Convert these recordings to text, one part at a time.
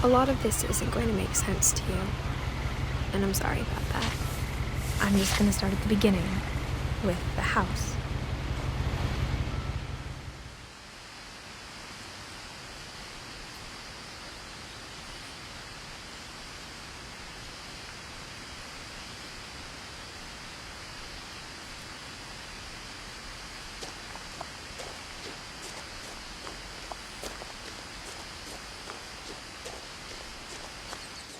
A lot of this isn't going to make sense to you, and I'm sorry about that. I'm just going to start at the beginning, with the house.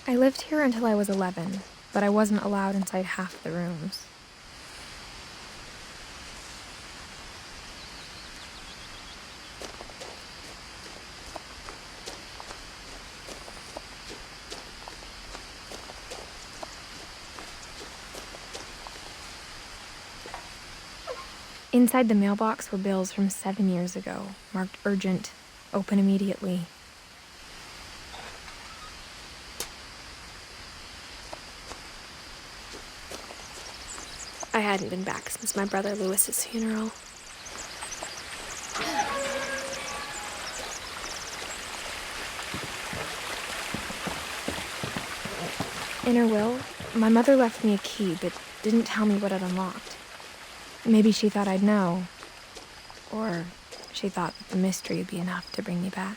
I lived here until I was 11, but I wasn't allowed inside half the rooms. Inside the mailbox were bills from 7 years ago, marked urgent, open immediately. I hadn't been back since my brother Lewis's funeral. In her will, my mother left me a key, but didn't tell me what it unlocked. Maybe she thought I'd know, or she thought that the mystery would be enough to bring me back.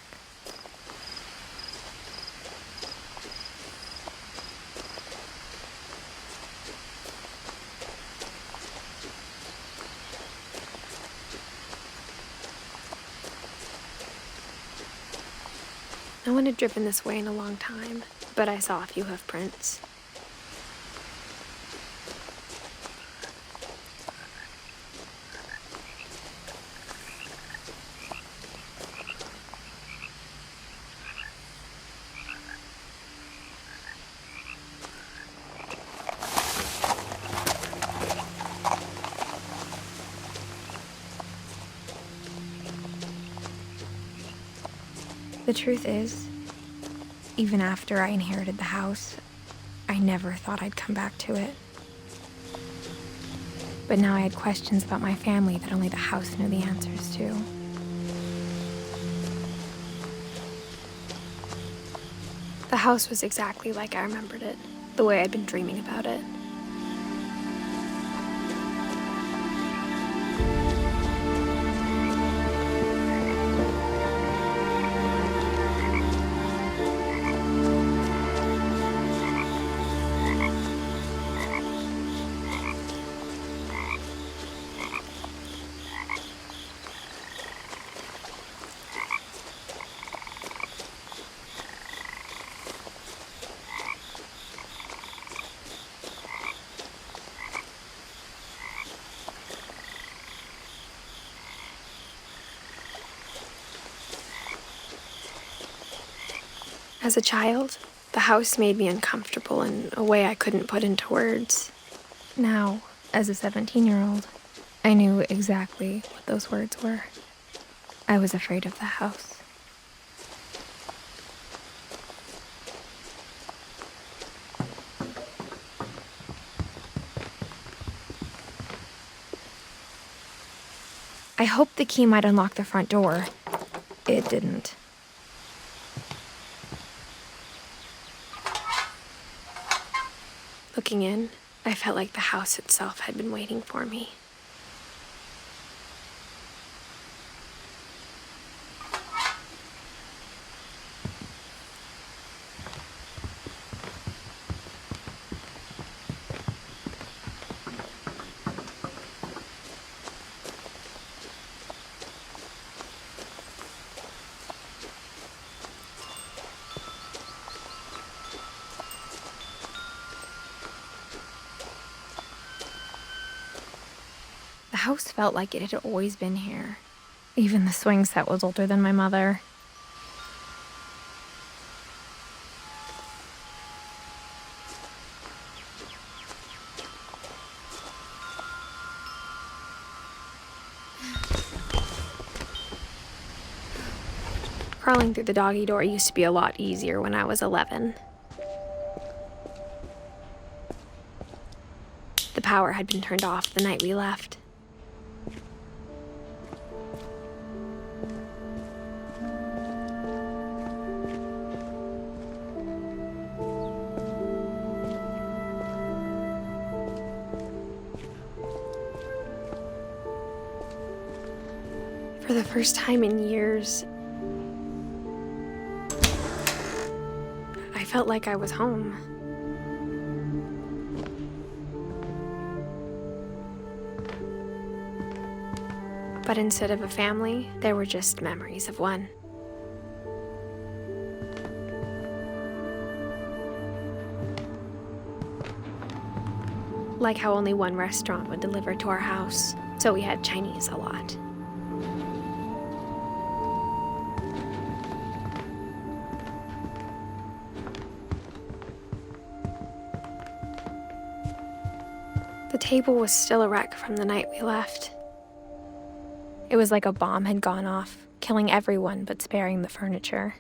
No one had driven this way in a long time, but I saw a few hoof prints. The truth is, even after I inherited the house, I never thought I'd come back to it. But now I had questions about my family that only the house knew the answers to. The house was exactly like I remembered it, the way I'd been dreaming about it. As a child, the house made me uncomfortable in a way I couldn't put into words. Now, as a 17-year-old, I knew exactly what those words were. I was afraid of the house. I hoped the key might unlock the front door. It didn't. Looking in, I felt like the house itself had been waiting for me. The house felt like it had always been here. Even the swing set was older than my mother. Crawling through the doggy door used to be a lot easier when I was 11. The power had been turned off the night we left. For the first time in years, I felt like I was home. But instead of a family, there were just memories of one. Like how only one restaurant would deliver to our house, so we had Chinese a lot. The table was still a wreck from the night we left. It was like a bomb had gone off, killing everyone but sparing the furniture.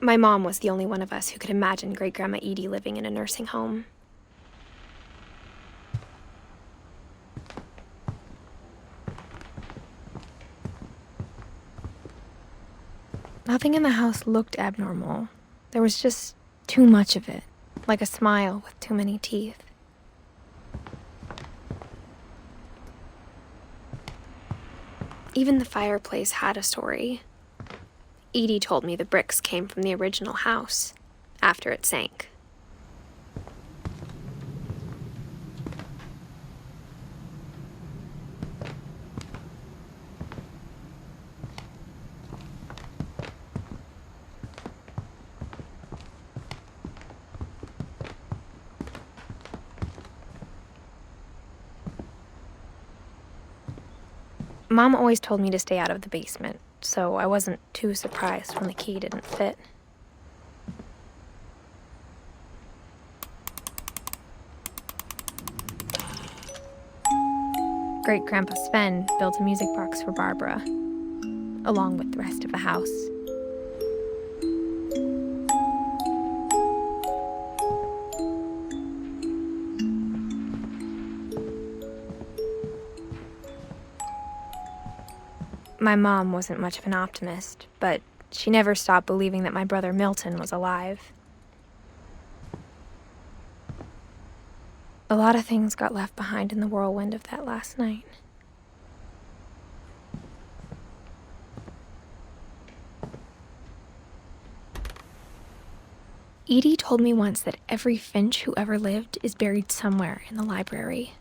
My mom was the only one of us who could imagine Great-Grandma Edie living in a nursing home. Nothing in the house looked abnormal. There was just too much of it, like a smile with too many teeth. Even the fireplace had a story. Edie told me the bricks came from the original house, after it sank. Mom always told me to stay out of the basement, so I wasn't too surprised when the key didn't fit. Great-Grandpa Sven built a music box for Barbara, along with the rest of the house. My mom wasn't much of an optimist, but she never stopped believing that my brother Milton was alive. A lot of things got left behind in the whirlwind of that last night. Edie told me once that every Finch who ever lived is buried somewhere in the library.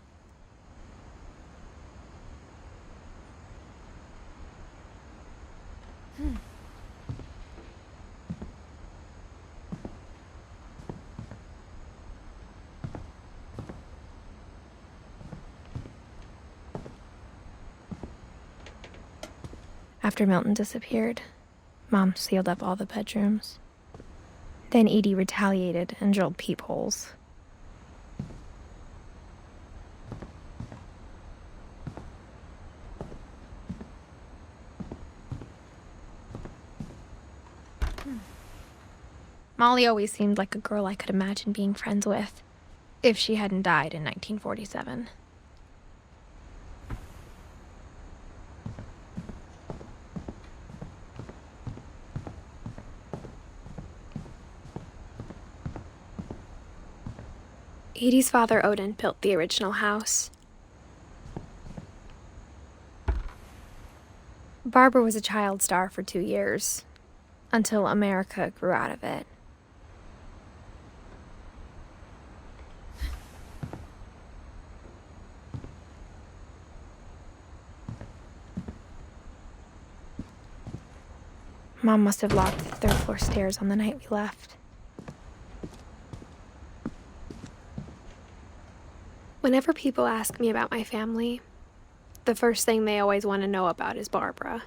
After Milton disappeared, Mom sealed up all the bedrooms. Then Edie retaliated and drilled peepholes. Molly always seemed like a girl I could imagine being friends with, if she hadn't died in 1947. Edie's father, Odin, built the original house. Barbara was a child star for 2 years, until America grew out of it. Mom must have locked the third-floor stairs on the night we left. Whenever people ask me about my family, the first thing they always want to know about is Barbara.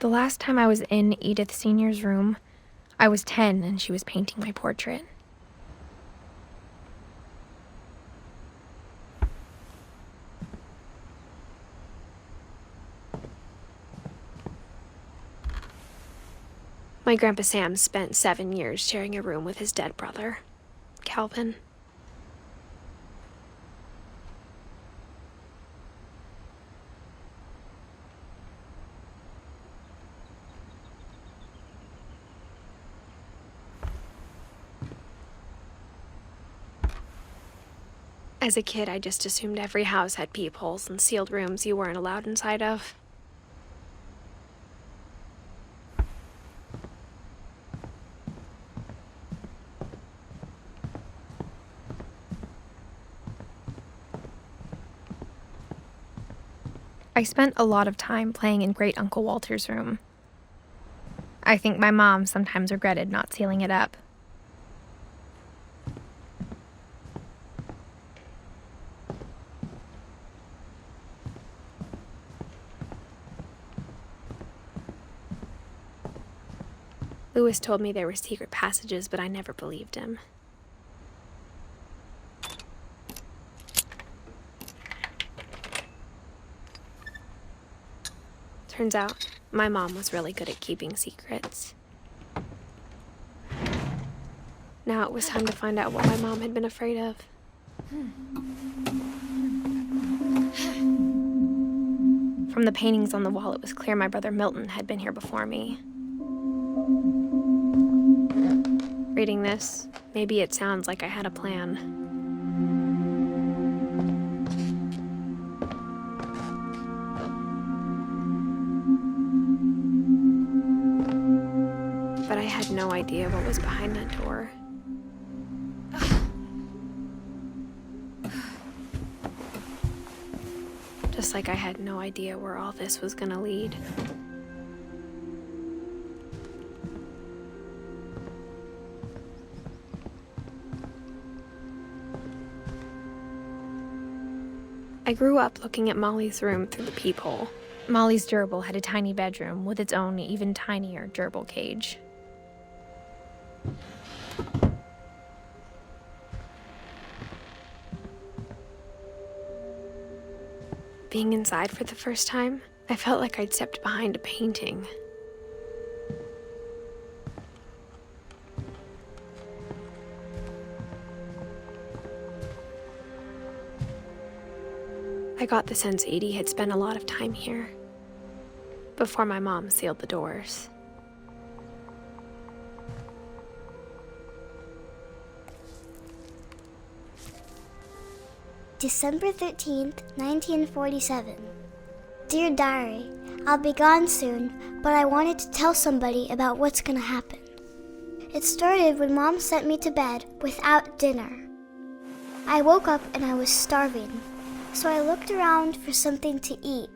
The last time I was in Edith Sr.'s room, I was 10 and she was painting my portrait. My Grandpa Sam spent 7 years sharing a room with his dead brother, Calvin. As a kid, I just assumed every house had peepholes and sealed rooms you weren't allowed inside of. I spent a lot of time playing in Great Uncle Walter's room. I think my mom sometimes regretted not sealing it up. Louis told me there were secret passages, but I never believed him. Turns out, my mom was really good at keeping secrets. Now it was time to find out what my mom had been afraid of. From the paintings on the wall, it was clear my brother Milton had been here before me. Reading this, maybe it sounds like I had a plan. But I had no idea what was behind that door. Just like I had no idea where all this was gonna lead. I grew up looking at Molly's room through the peephole. Molly's gerbil had a tiny bedroom with its own even tinier gerbil cage. Being inside for the first time, I felt like I'd stepped behind a painting. I got the sense Edie had spent a lot of time here, before my mom sealed the doors. December 13th, 1947. Dear Diary, I'll be gone soon, but I wanted to tell somebody about what's gonna happen. It started when Mom sent me to bed without dinner. I woke up and I was starving, so I looked around for something to eat.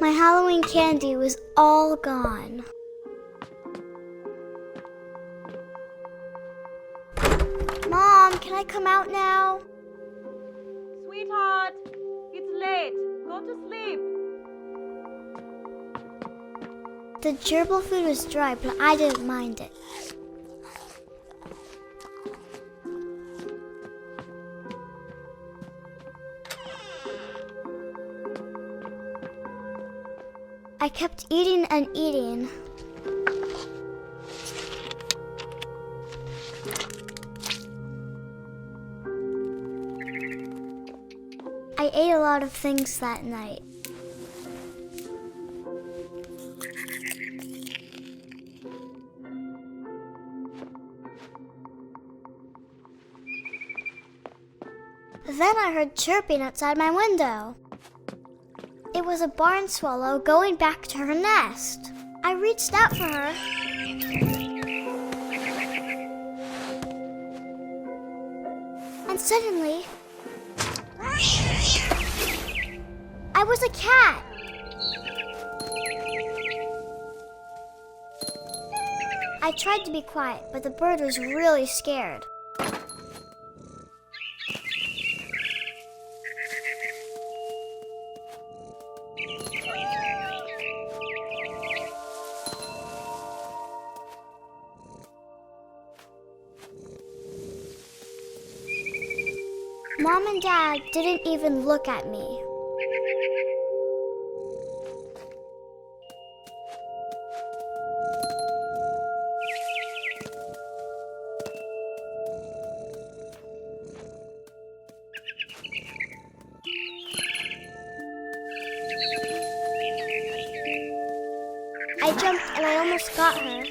My Halloween candy was all gone. Mom, can I come out now? Sweetheart, it's late. Go to sleep. The gerbil food was dry, but I didn't mind it. I kept eating and eating. I ate a lot of things that night. Then I heard chirping outside my window. It was a barn swallow going back to her nest. I reached out for her. And suddenly, I was a cat. I tried to be quiet, but the bird was really scared. Mom and Dad didn't even look at me. I jumped and I almost got her.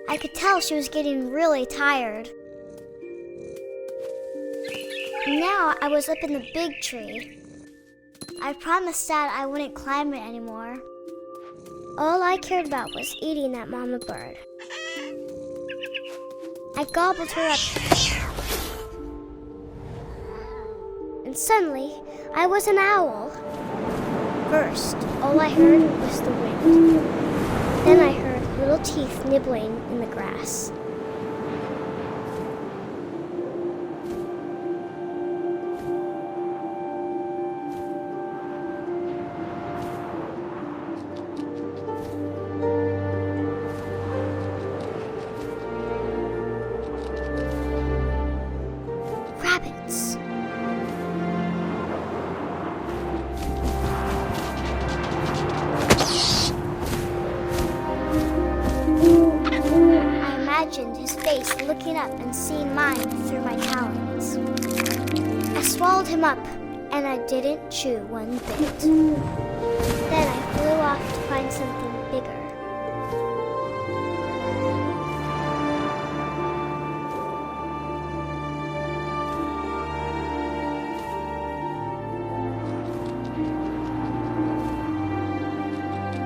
I could tell she was getting really tired. Now I was up in the big tree. I promised Dad I wouldn't climb it anymore. All I cared about was eating that mama bird. I gobbled her up. And suddenly, I was an owl. First, all I heard was the wind. Then I heard little teeth nibbling in the grass. Rabbits. I imagined his face looking up and seeing mine through my talons. I swallowed him up, and I didn't chew one bit. Then I flew off to find something bigger.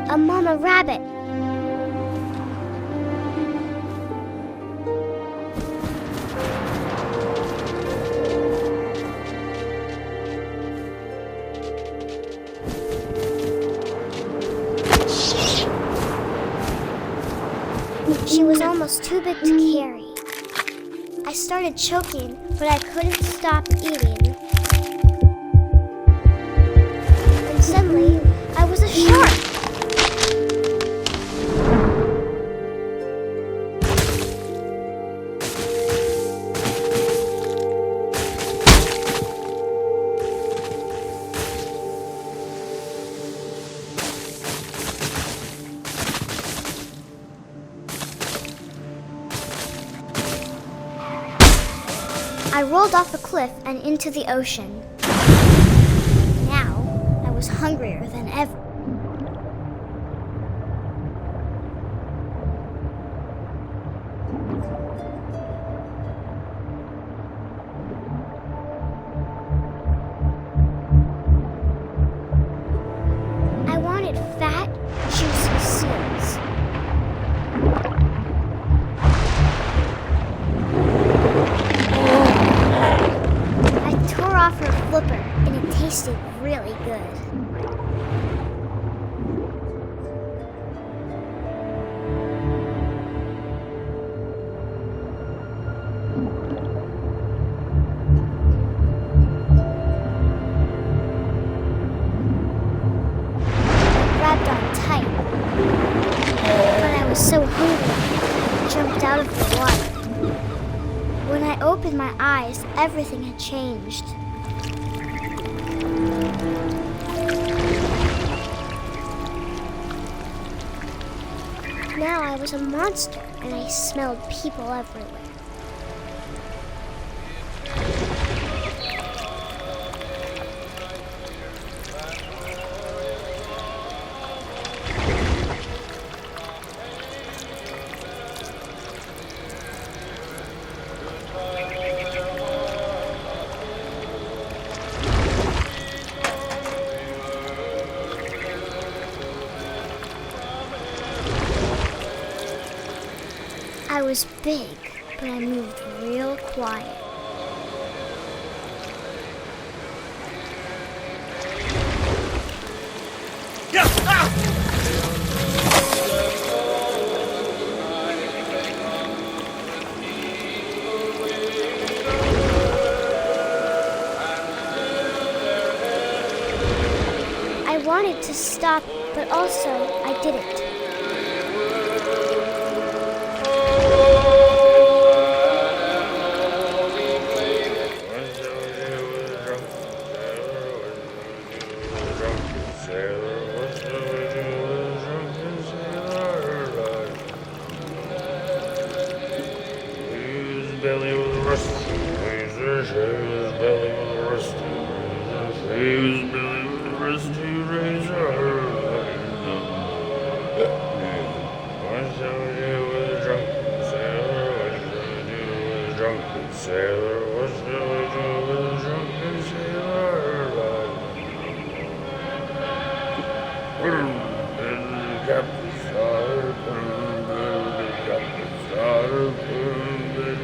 A mama rabbit. She was almost too big to carry. I started choking, but I couldn't stop eating. And suddenly, I was a shark. I rolled off a cliff and into the ocean. Now, I was hungrier than ever. I wanted fat, juicy seals. Off her flipper, and it tasted really good. I grabbed on tight, but I was so hungry, I jumped out of the water. When I opened my eyes, everything had changed. Now I was a monster, and I smelled people everywhere. I was big, but I moved real quiet. wanted to stop, but also I didn't. Belly was rusty razor, his belly was rusty razor, his belly was rusty razor. What shall we do with a drunken sailor? What shall we do with a drunken sailor? What shall we do with a drunken sailor? Put him in the captain's daughter, put him in the captain's daughter, put him in.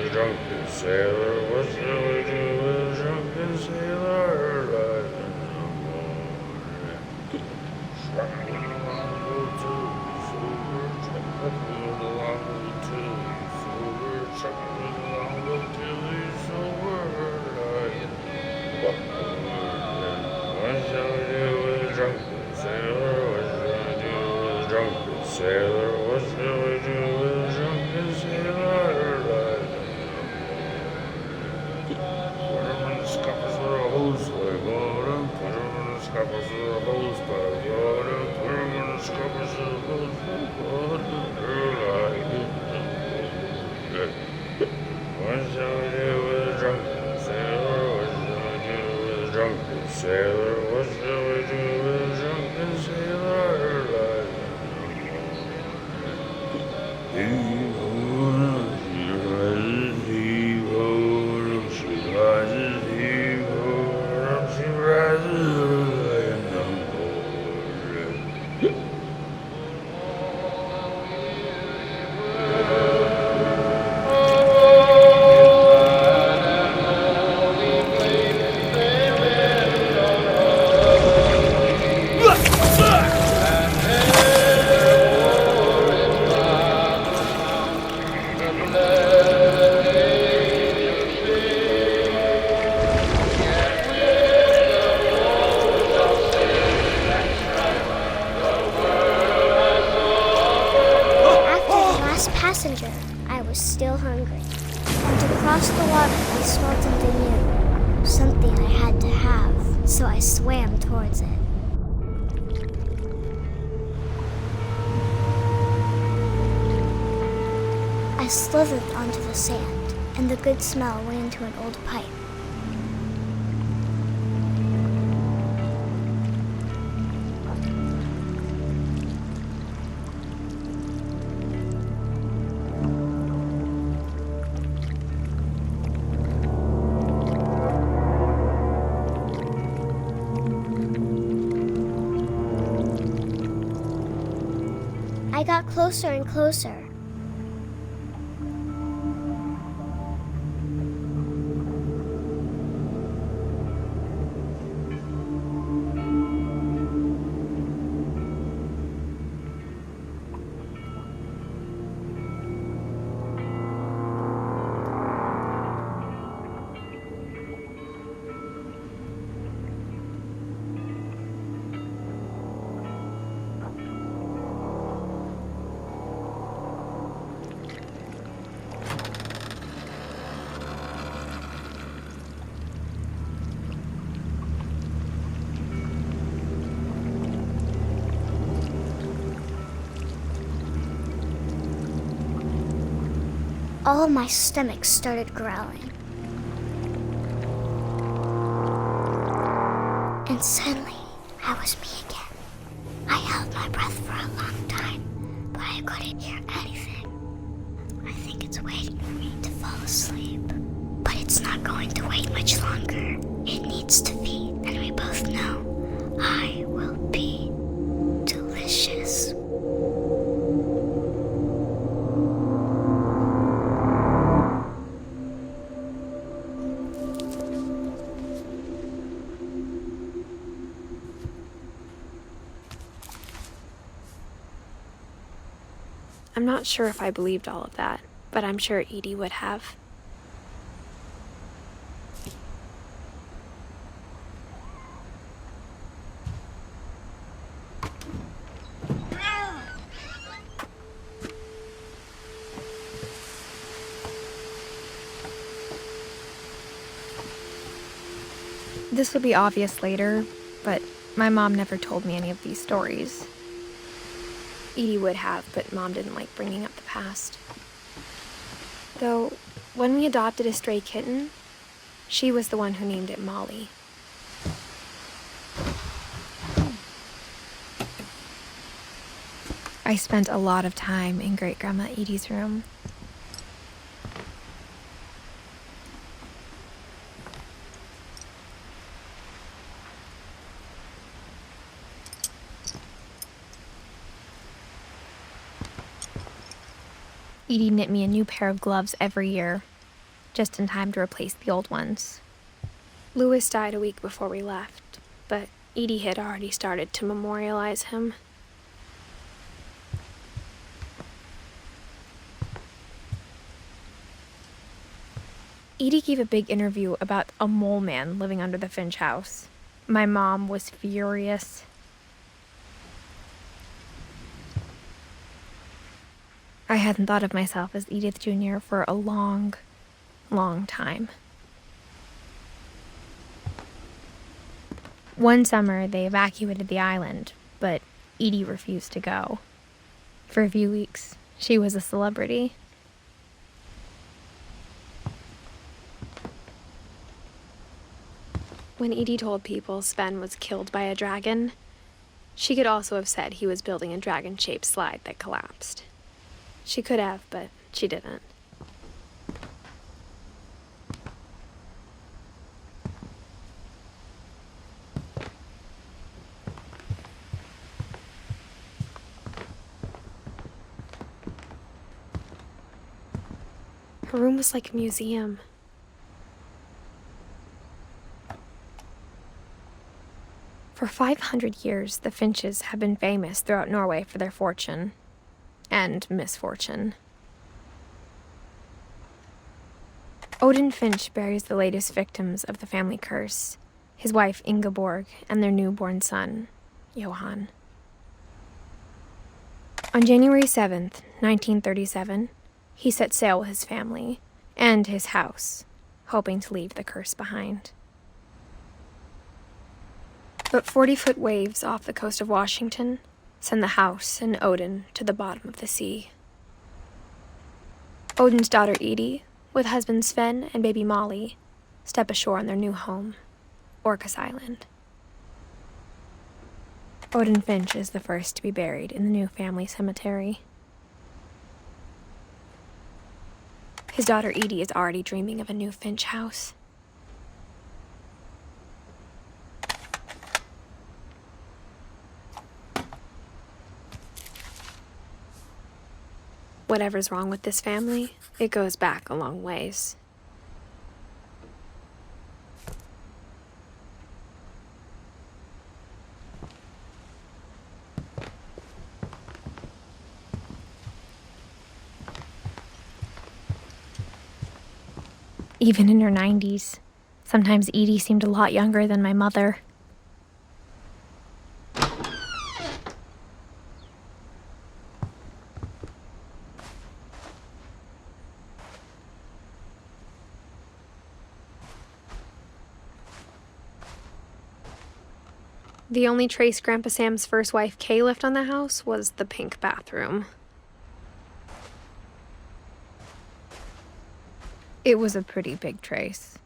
Drunken sailor, what shall we do with a drunken sailor? Right in the morning. Traveling along the tube, sober, traveling along the tube, sober, traveling along the tube, sober. What shall we do with a drunken sailor? What shall we do with a drunken sailor? What shall we do with a drunken sailor? Put him in the scuppers with a hose pipe, water. Put him in the scuppers with a hose pipe, water. Put him in the scuppers with a hose pipe, water. What shall we do with a drunken sailor? What shall we do with a drunken sailor? What shall we do with a drunken sailor? He rises, he rises, she rises, he rises, in the morning. Passenger, I was still hungry. And to cross the water, I smelled something new. Something I had to have, so I swam towards it. I slithered onto the sand, and the good smell went into an old pipe. I got closer and closer. All of my stomach started growling. And suddenly, I was me again. I held my breath for a long time, but I couldn't hear anything. I think it's waiting for me to fall asleep. But it's not going to wait much longer. It needs to feed, and we both know I will be delicious. I'm not sure if I believed all of that, but I'm sure Edie would have. This will be obvious later, but my mom never told me any of these stories. Edie would have, but Mom didn't like bringing up the past. Though, when we adopted a stray kitten, she was the one who named it Molly. I spent a lot of time in Great-Grandma Edie's room. Edie knit me a new pair of gloves every year, just in time to replace the old ones. Louis died a week before we left, but Edie had already started to memorialize him. Edie gave a big interview about a mole man living under the Finch house. My mom was furious. I hadn't thought of myself as Edith Jr. for a long, long time. One summer, they evacuated the island, but Edie refused to go. For a few weeks, she was a celebrity. When Edie told people Sven was killed by a dragon, she could also have said he was building a dragon-shaped slide that collapsed. She could have, but she didn't. Her room was like a museum. For 500 years, the Finches have been famous throughout Norway for their fortune. And misfortune. Odin Finch buries the latest victims of the family curse, his wife Ingeborg and their newborn son, Johan. On January 7th, 1937, he set sail with his family and his house, hoping to leave the curse behind. But 40-foot waves off the coast of Washington send the house and Odin to the bottom of the sea. Odin's daughter Edie, with husband Sven and baby Molly, step ashore on their new home, Orcas Island. Odin Finch is the first to be buried in the new family cemetery. His daughter Edie is already dreaming of a new Finch house. Whatever's wrong with this family, it goes back a long ways. Even in her 90s, sometimes Edie seemed a lot younger than my mother. The only trace Grandpa Sam's first wife, Kay, left on the house was the pink bathroom. It was a pretty big trace.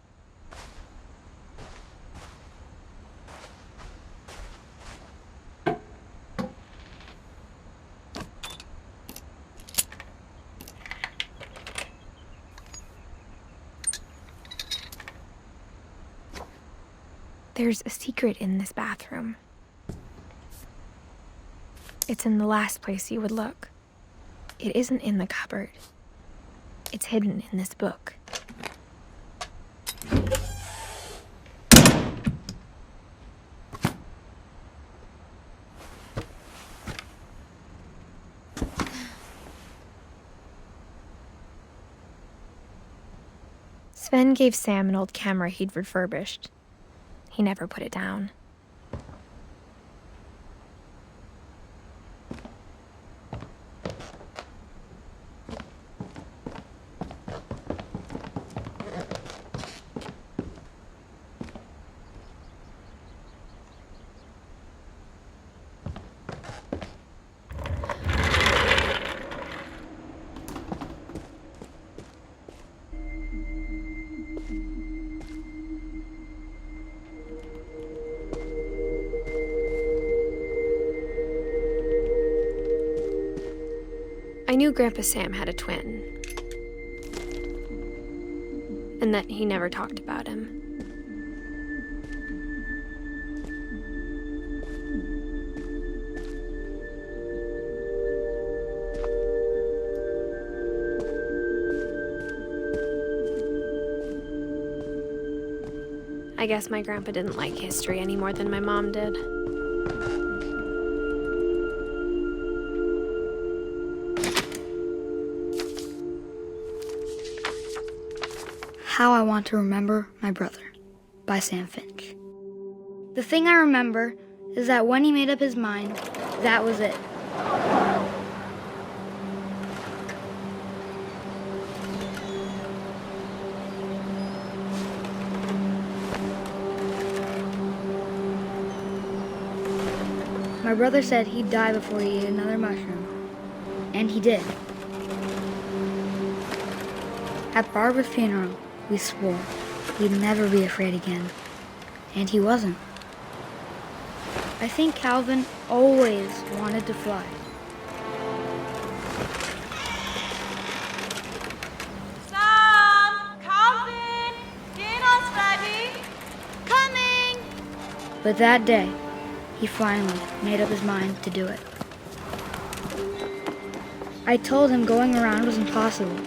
There's a secret in this bathroom. It's in the last place you would look. It isn't in the cupboard. It's hidden in this book. Sven gave Sam an old camera he'd refurbished. He never put it down. I knew Grandpa Sam had a twin, and that he never talked about him. I guess my grandpa didn't like history any more than my mom did. How I Want to Remember My Brother by Sam Finch. The thing I remember is that when he made up his mind, that was it. My brother said he'd die before he ate another mushroom, and he did. At Barbara's funeral, we swore we'd never be afraid again, and he wasn't. I think Calvin always wanted to fly. Sam! Calvin! Dinner's ready! Coming! But that day, he finally made up his mind to do it. I told him going around was impossible.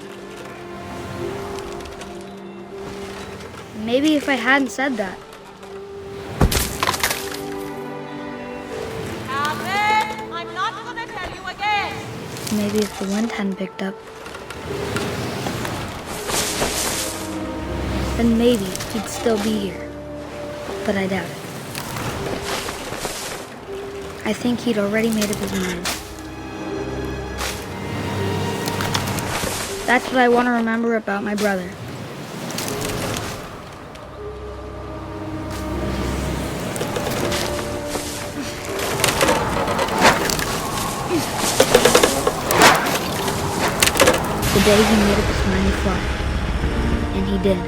Maybe if I hadn't said that, Calvin! I'm not gonna tell you again! maybe if the wind hadn't picked up, then maybe he'd still be here. But I doubt it. I think he'd already made up his mind. That's what I want to remember about my brother. The day he made up his mind to fly. And he did.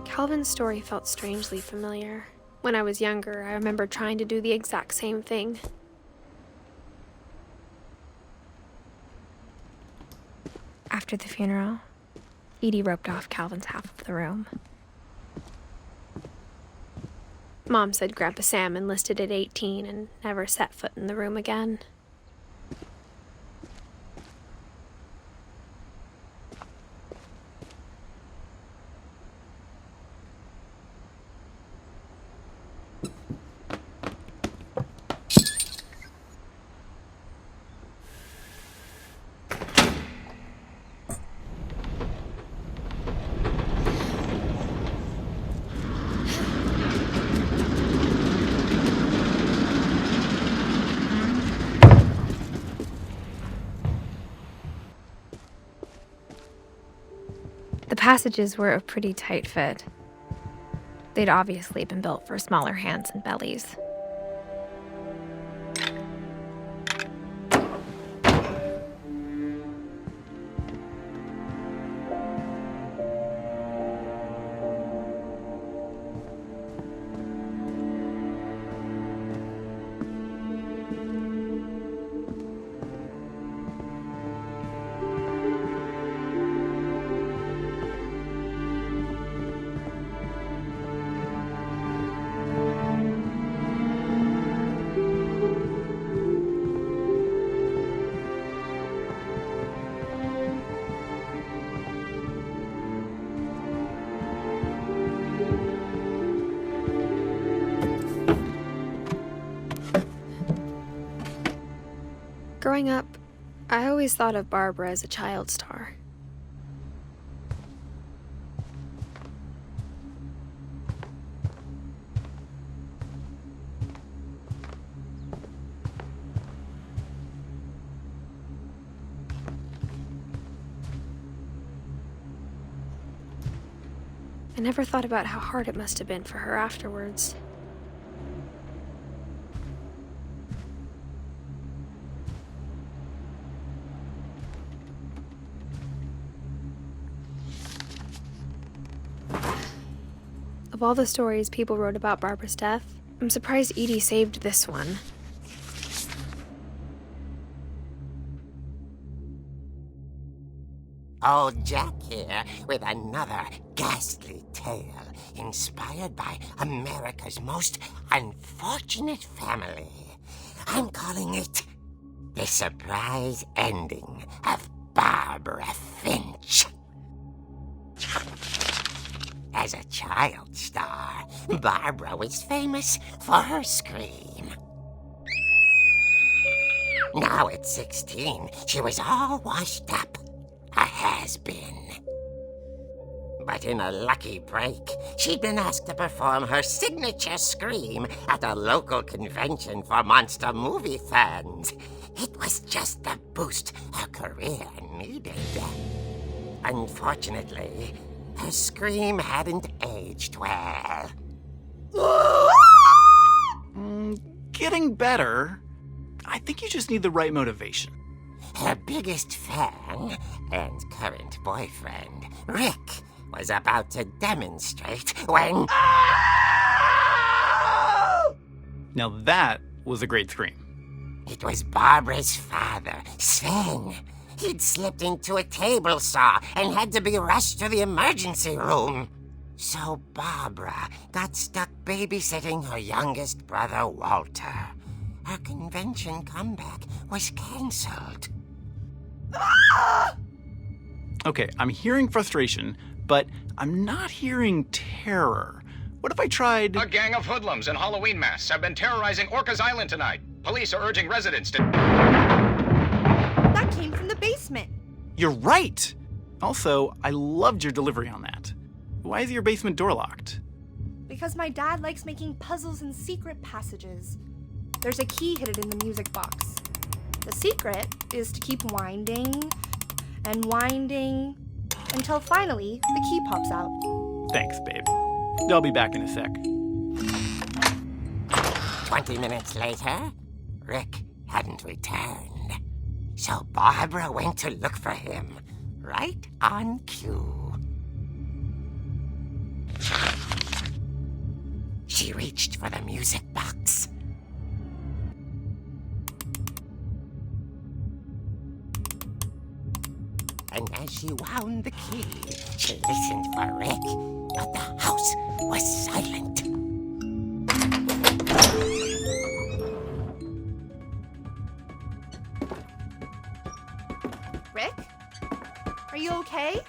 Calvin's story felt strangely familiar. When I was younger, I remember trying to do the exact same thing. After the funeral, Edie roped off Calvin's half of the room. Mom said Grandpa Sam enlisted at 18 and never set foot in the room again. The passages were a pretty tight fit. They'd obviously been built for smaller hands and bellies. Growing up, I always thought of Barbara as a child star. I never thought about how hard it must have been for her afterwards. Of all the stories people wrote about Barbara's death, I'm surprised Edie saved this one. Old Jack here with another ghastly tale inspired by America's most unfortunate family. I'm calling it The Surprise Ending of Barbara Finch. As a child star, Barbara was famous for her scream. Now at 16, she was all washed up. A has-been. But in a lucky break, she'd been asked to perform her signature scream at a local convention for monster movie fans. It was just the boost her career needed. Unfortunately, her scream hadn't aged well. Getting better. I think you just need the right motivation. Her biggest fan and current boyfriend, Rick, was about to demonstrate when... Now that was a great scream. It was Barbara's father, Sven. He'd slipped into a table saw and had to be rushed to the emergency room. So Barbara got stuck babysitting her youngest brother, Walter. Her convention comeback was cancelled. Okay, I'm hearing frustration, but I'm not hearing terror. What if I tried... A gang of hoodlums in Halloween masks have been terrorizing Orcas Island tonight. Police are urging residents to... That came from the basement. You're right! Also, I loved your delivery on that. Why is your basement door locked? Because my dad likes making puzzles and secret passages. There's a key hidden in the music box. The secret is to keep winding and winding until finally the key pops out. Thanks, babe. I'll be back in a sec. 20 minutes later, Rick hadn't returned. So Barbara went to look for him, right on cue. She reached for the music box. And as she wound the key, she listened for Rick, but the house was silent. Rick? Are you okay?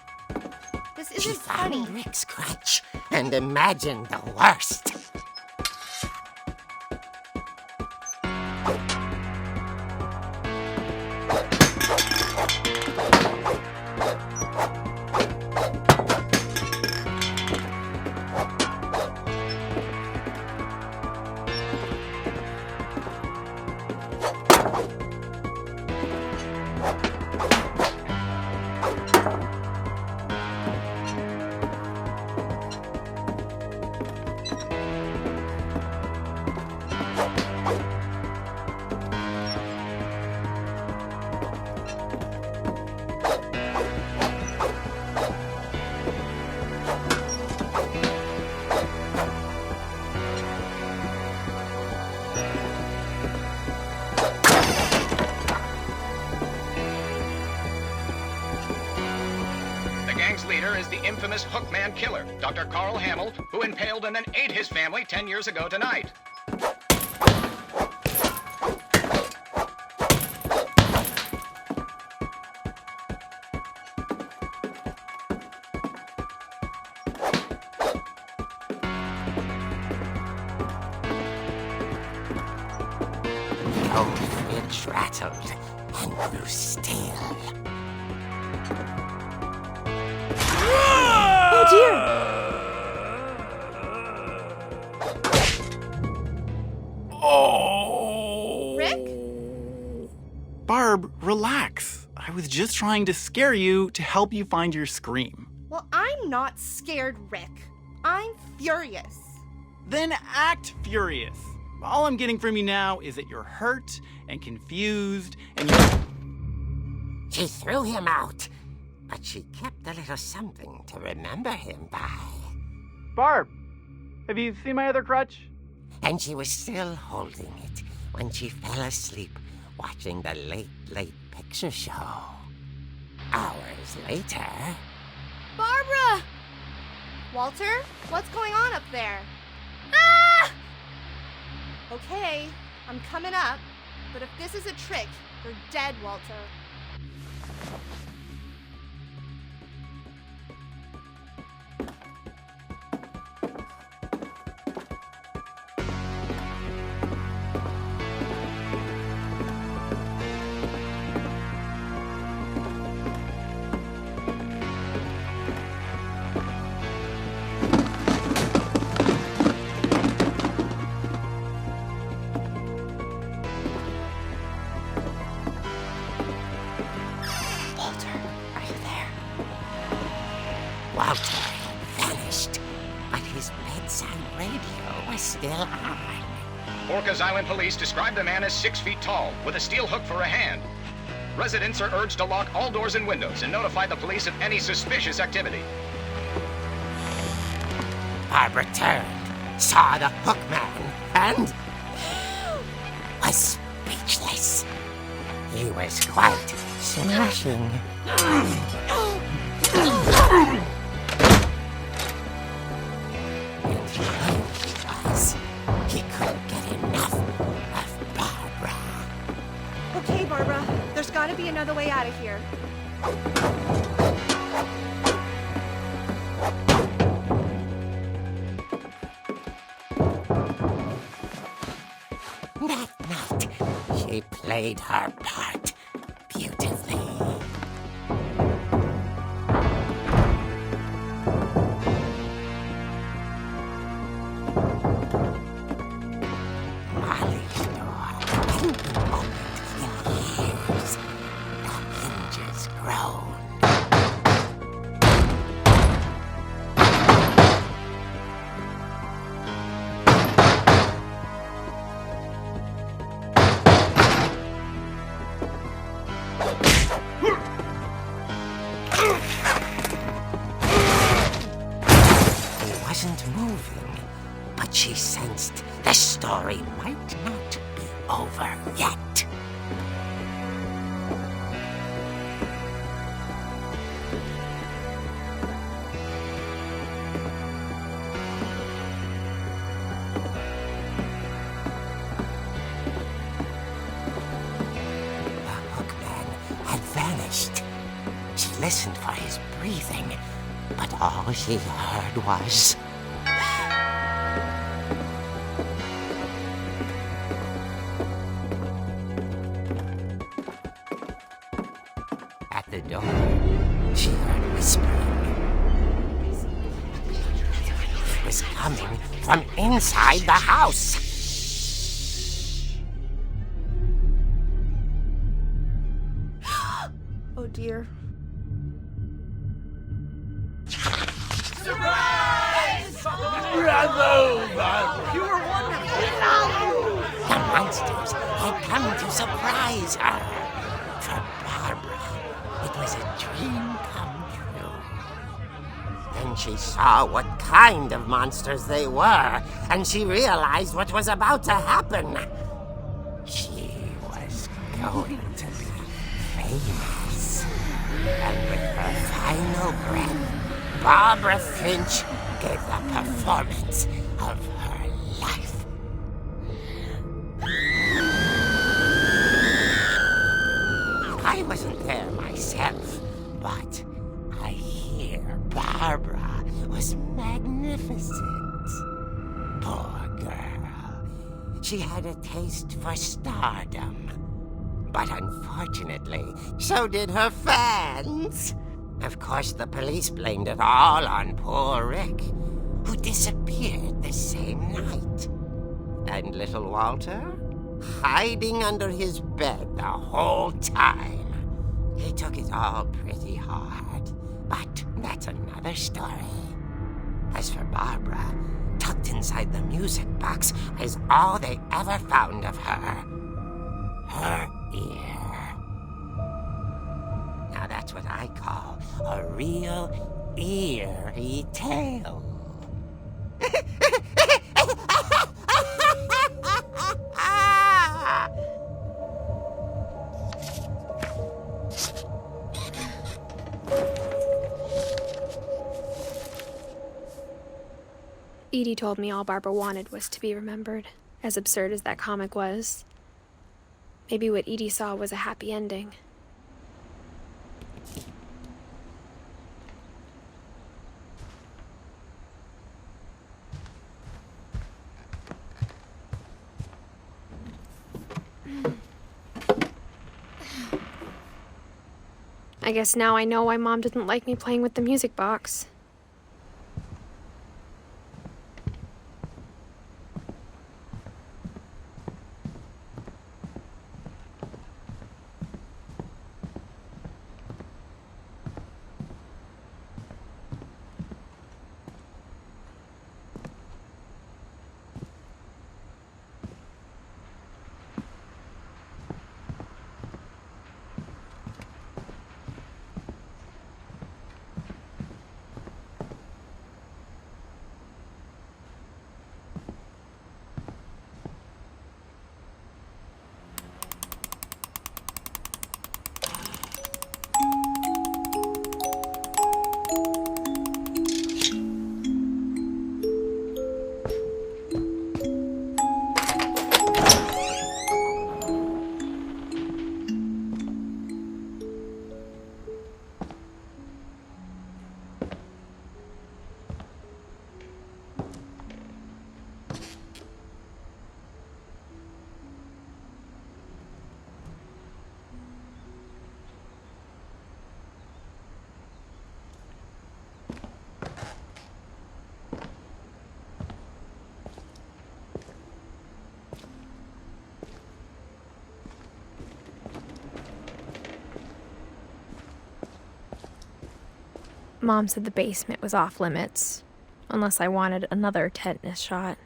This She isn't found funny. Rick's crutch and imagined the worst. The gang's leader is the infamous Hookman killer, Dr. Carl Hamill, who impaled and then ate his family 10 years ago tonight. The old fridge rattled, and grew still. Oh dear! Oh! Rick? Barb, relax. I was just trying to scare you to help you find your scream. Well, I'm not scared, Rick. I'm furious. Then act furious. All I'm getting from you now is that you're hurt and confused and you're... She threw him out, but she kept a little something to remember him by. Barb, have you seen my other crutch? And she was still holding it when she fell asleep watching the Late Picture Show. Hours later... Barbara! Walter, what's going on up there? Ah! Okay, I'm coming up, but if this is a trick, you're dead, Walter. Walter had vanished, but his bedside radio was still on. Orcas Island police describe the man as 6 feet tall, with a steel hook for a hand. Residents are urged to lock all doors and windows and notify the police of any suspicious activity. Barbara turned, saw the hook man, and was speechless. He was quite smashing. And he couldn't get enough of Barbara. Okay, Barbara, there's gotta be another way out of here. That night, she played her part beautifully. Molly's door hadn't been opened in years. The hinges groaned. He wasn't moving, but she sensed the story might not be over yet. The hookman had vanished. She listened for his breathing, but all she heard was... At the door, she heard whispering. It was coming from inside the house. Oh dear. The monsters had come to surprise her. For Barbara, it was a dream come true. Then she saw what kind of monsters they were, and she realized what was about to happen. She was going to be famous. And with her final breath, Barbara Finch gave the performance of her life. I wasn't there myself, but I hear Barbara was magnificent. Poor girl. She had a taste for stardom. But unfortunately, so did her fans. Of course, the police blamed it all on poor Rick, who disappeared the same night. And little Walter? Hiding under his bed the whole time. He took it all pretty hard, but that's another story. As for Barbara, tucked inside the music box is all they ever found of her. Her ear. Now that's what I call a real eerie tale. Edie told me all Barbara wanted was to be remembered, as absurd as that comic was. Maybe what Edie saw was a happy ending. I guess now I know why Mom didn't like me playing with the music box. Mom said the basement was off limits, unless I wanted another tetanus shot.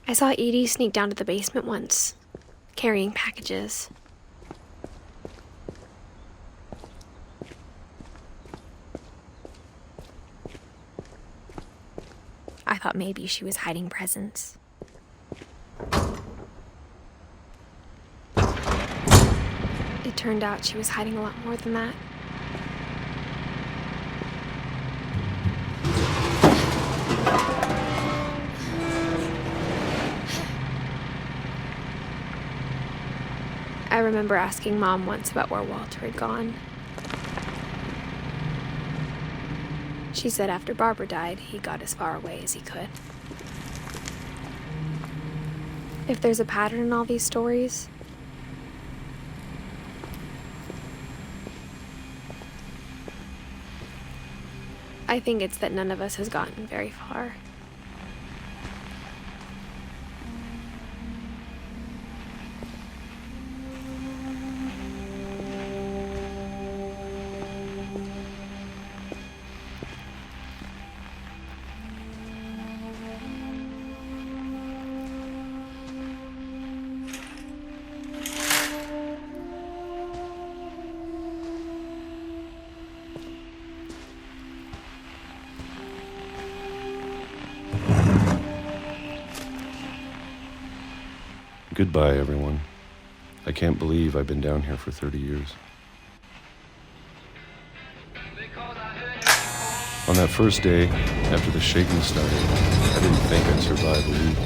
I saw Edie sneak down to the basement once, carrying packages. I thought maybe she was hiding presents. It turned out she was hiding a lot more than that. I remember asking Mom once about where Walter had gone. She said after Barbara died, he got as far away as he could. If there's a pattern in all these stories, I think it's that none of us has gotten very far. Goodbye, everyone. I can't believe I've been down here for 30 years. On that first day, after the shaking started, I didn't think I'd survive a week.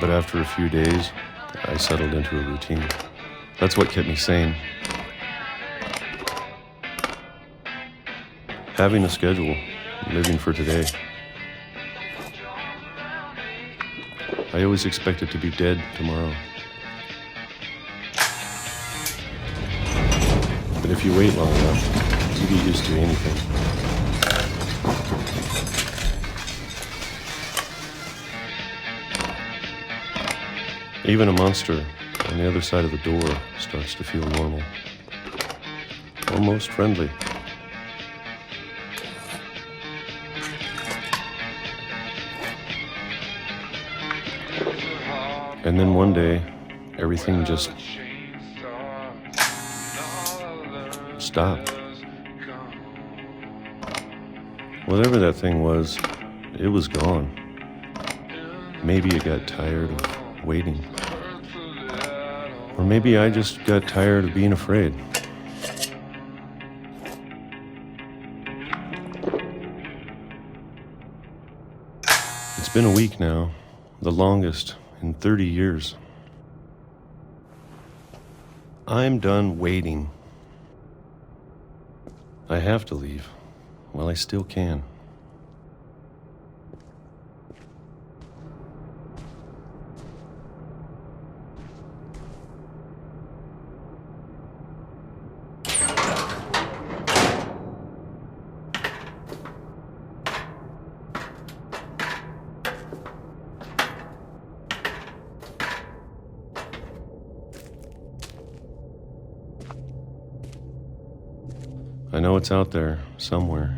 But after a few days, I settled into a routine. That's what kept me sane. Having a schedule, living for today. I always expected to be dead tomorrow. But if you wait long enough, you get used to anything. Even a monster on the other side of the door starts to feel normal. Almost friendly. And then one day, everything just stopped. Whatever that thing was, it was gone. Maybe it got tired of waiting. Or maybe I just got tired of being afraid. It's been a week now, the longest in 30 years. I'm done waiting. I have to leave while I still can. I know it's out there, somewhere.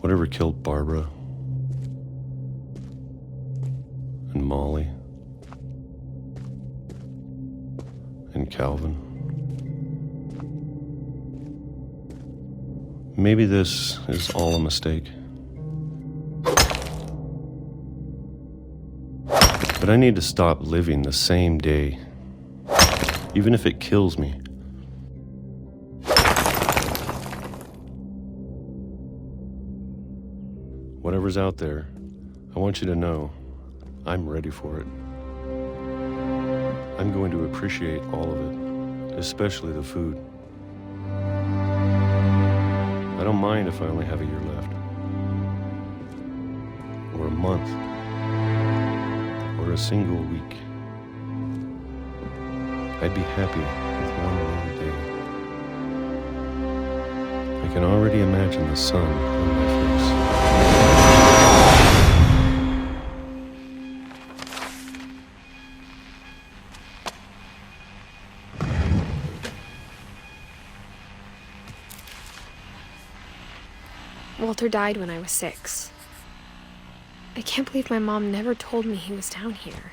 Whatever killed Barbara and Molly and Calvin. Maybe this is all a mistake. But I need to stop living the same day. Even if it kills me. Whatever's out there, I want you to know I'm ready for it. I'm going to appreciate all of it, especially the food. I don't mind if I only have a year left, or a month, or a single week. I'd be happy with one more day. I can already imagine the sun on my face. Walter died when I was 6. I can't believe my mom never told me he was down here.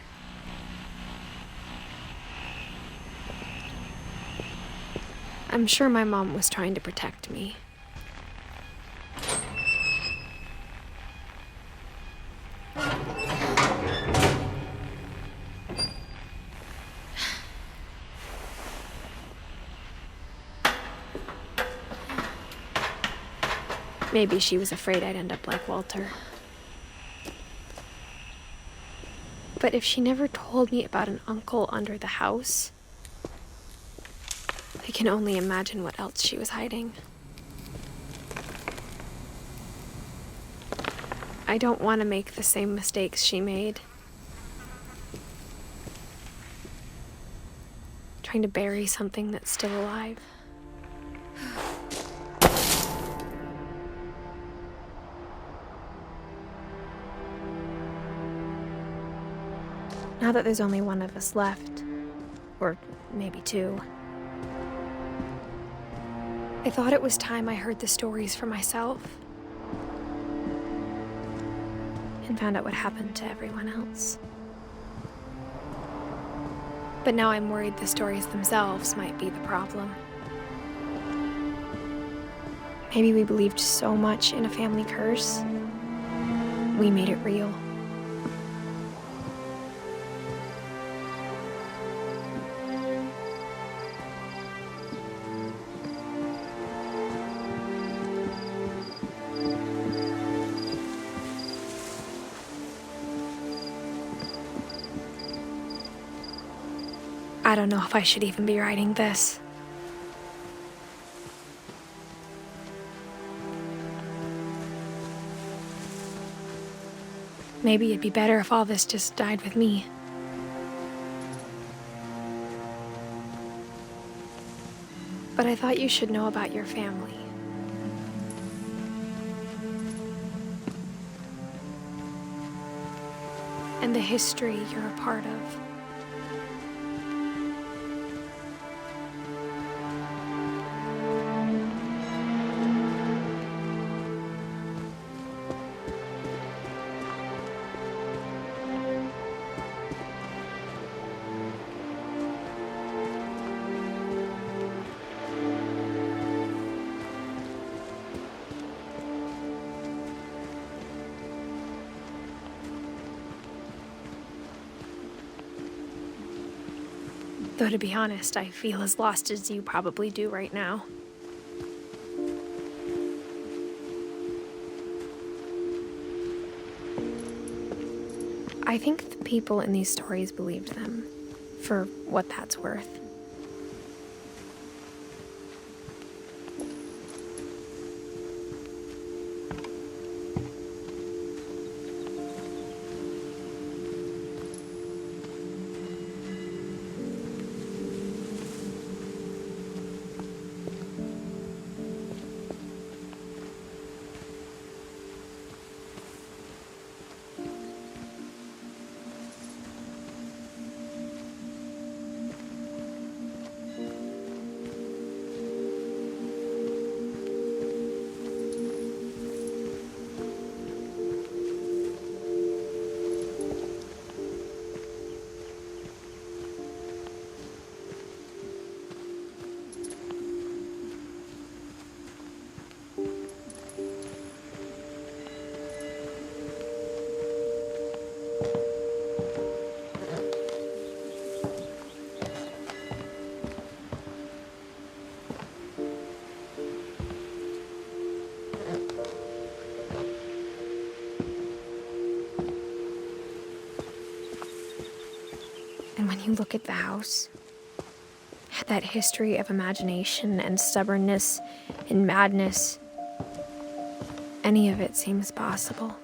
I'm sure my mom was trying to protect me. Maybe she was afraid I'd end up like Walter. But if she never told me about an uncle under the house, I can only imagine what else she was hiding. I don't want to make the same mistakes she made. Trying to bury something that's still alive. Now that there's only one of us left, or maybe 2, I thought it was time I heard the stories for myself and found out what happened to everyone else. But now I'm worried the stories themselves might be the problem. Maybe we believed so much in a family curse, we made it real. I don't know if I should even be writing this. Maybe it'd be better if all this just died with me. But I thought you should know about your family. And the history you're a part of. Though to be honest, I feel as lost as you probably do right now. I think the people in these stories believed them, for what that's worth. And when you look at the house, that history of imagination and stubbornness and madness, any of it seems possible.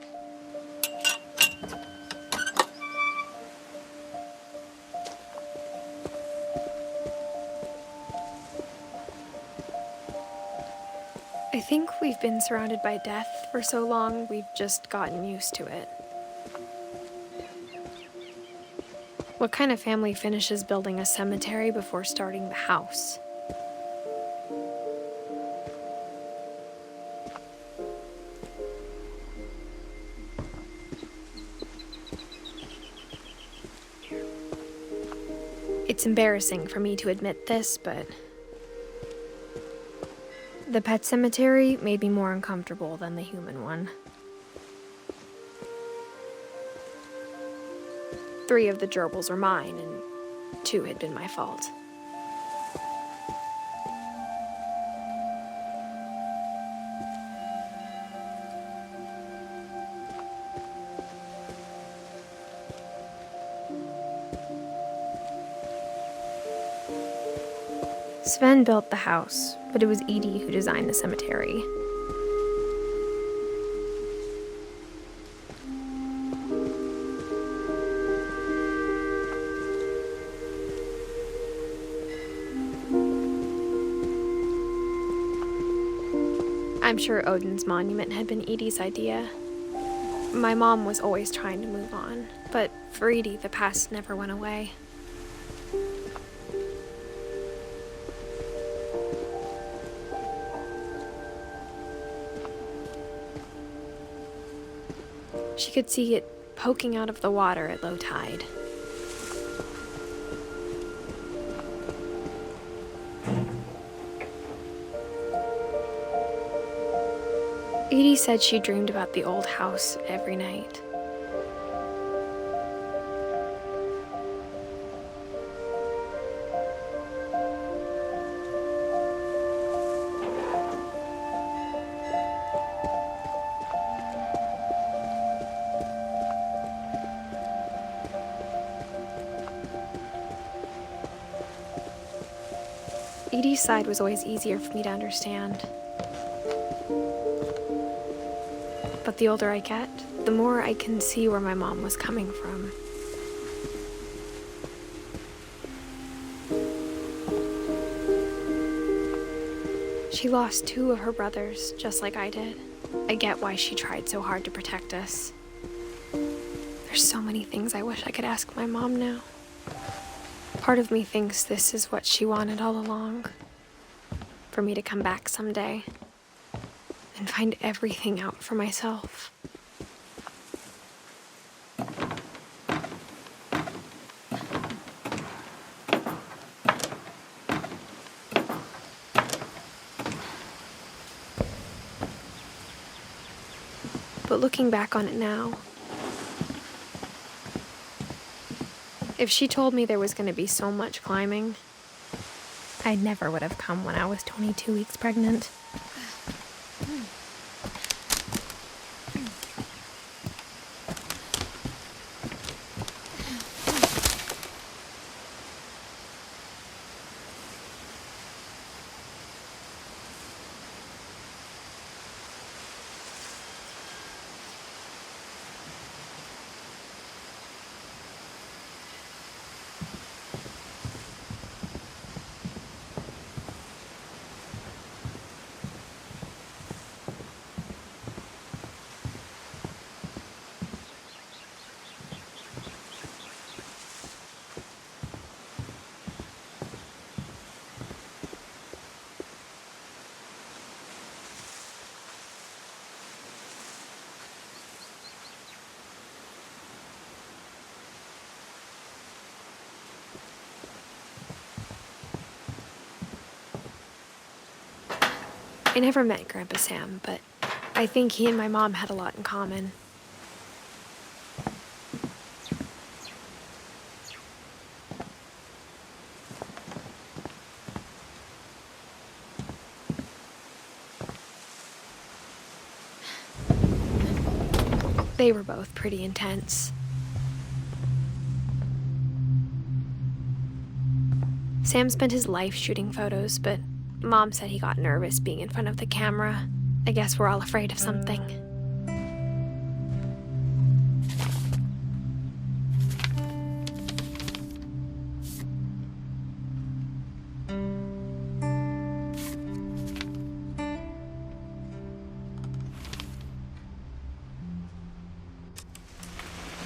I think we've been surrounded by death for so long, we've just gotten used to it. What kind of family finishes building a cemetery before starting the house? It's embarrassing for me to admit this, but the pet cemetery made me more uncomfortable than the human one. 3 of the gerbils were mine, and 2 had been my fault. Sven built the house, but it was Edie who designed the cemetery. I'm sure Odin's monument had been Edie's idea. My mom was always trying to move on, but for Edie, the past never went away. She could see it poking out of the water at low tide. Edie said she dreamed about the old house every night. Edie's side was always easier for me to understand. But the older I get, the more I can see where my mom was coming from. She lost 2 of her brothers, just like I did. I get why she tried so hard to protect us. There's so many things I wish I could ask my mom now. Part of me thinks this is what she wanted all along. For me to come back someday and find everything out for myself. But looking back on it now, if she told me there was going to be so much climbing, I never would have come when I was 22 weeks pregnant. I never met Grandpa Sam, but I think he and my mom had a lot in common. They were both pretty intense. Sam spent his life shooting photos, but Mom said he got nervous being in front of the camera. I guess we're all afraid of something.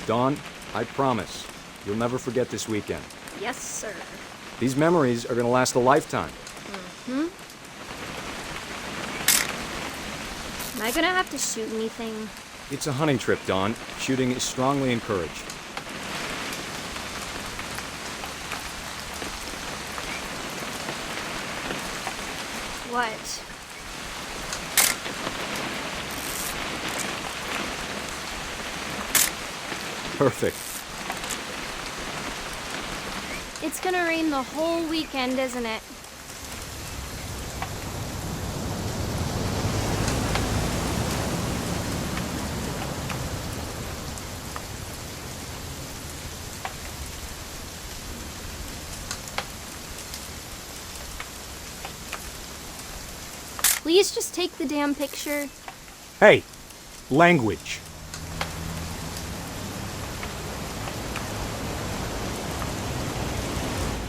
Dawn, I promise, you'll never forget this weekend. Yes, sir. These memories are gonna last a lifetime. Am I gonna have to shoot anything? It's a hunting trip, Dawn. Shooting is strongly encouraged. What? Perfect. It's gonna rain the whole weekend, isn't it? Please just take the damn picture. Hey, language.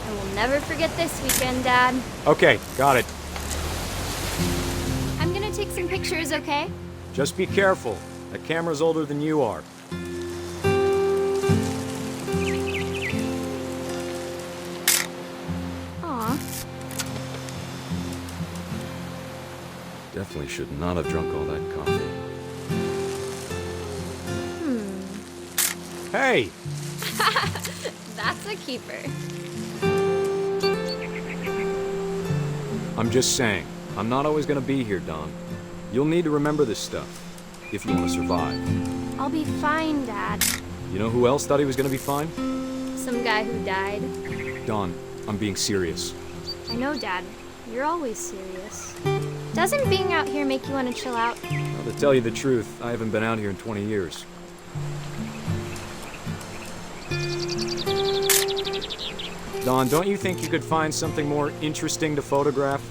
I will never forget this weekend, Dad. Okay, got it. I'm gonna take some pictures, okay? Just be careful. That camera's older than you are. Aw. Definitely should not have drunk all that coffee. Hey! That's a keeper. I'm just saying, I'm not always gonna be here, Dawn. You'll need to remember this stuff, if you want to survive. I'll be fine, Dad. You know who else thought he was gonna be fine? Some guy who died. Dawn, I'm being serious. I know, Dad. You're always serious. Doesn't being out here make you want to chill out? Well, to tell you the truth, I haven't been out here in 20 years. Don, don't you think you could find something more interesting to photograph?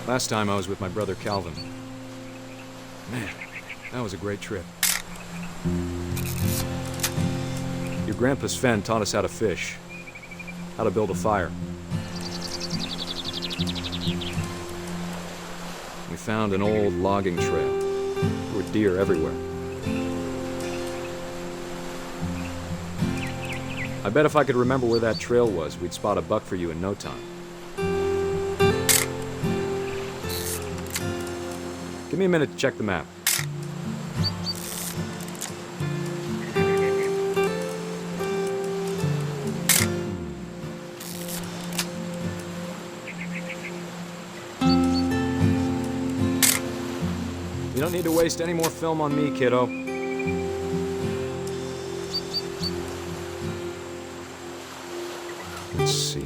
Last time I was with my brother Calvin. Man, that was a great trip. Your grandpa Sven taught us how to fish, how to build a fire. We found an old logging trail. There were deer everywhere. I bet if I could remember where that trail was, we'd spot a buck for you in no time. Give me a minute to check the map. You don't need to waste any more film on me, kiddo. Let's see.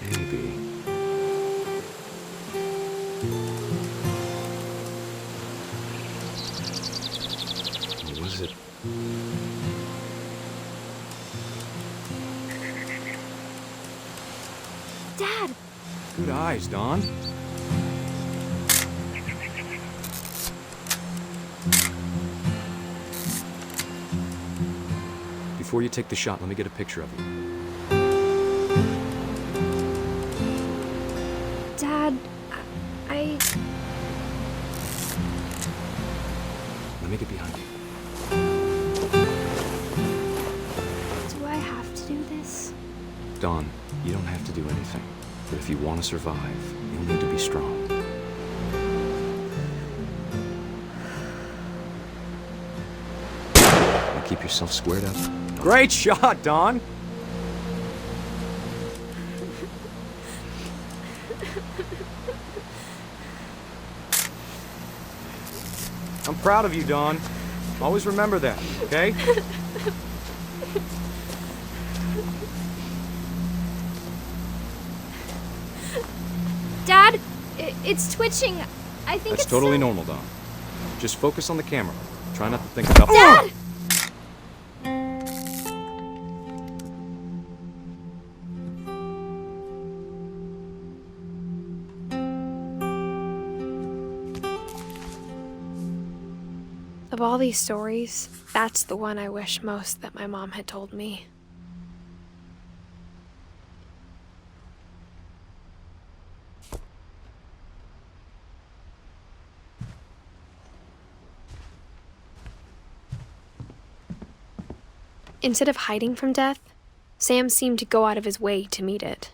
Maybe. Or was it? Dad! Good eyes, Don. Before you take the shot, let me get a picture of you. Dad, I... Let me get behind you. Do I have to do this? Don, you don't have to do anything. But if you want to survive, you'll need to be strong. Now keep yourself squared up. Great shot, Don! I'm proud of you, Don. Always remember that, okay? Dad, it's twitching. I think That's it's totally normal, Don. Just focus on the camera. Try not to think about... Dad! Of all these stories, that's the one I wish most that my mom had told me. Instead of hiding from death, Sam seemed to go out of his way to meet it.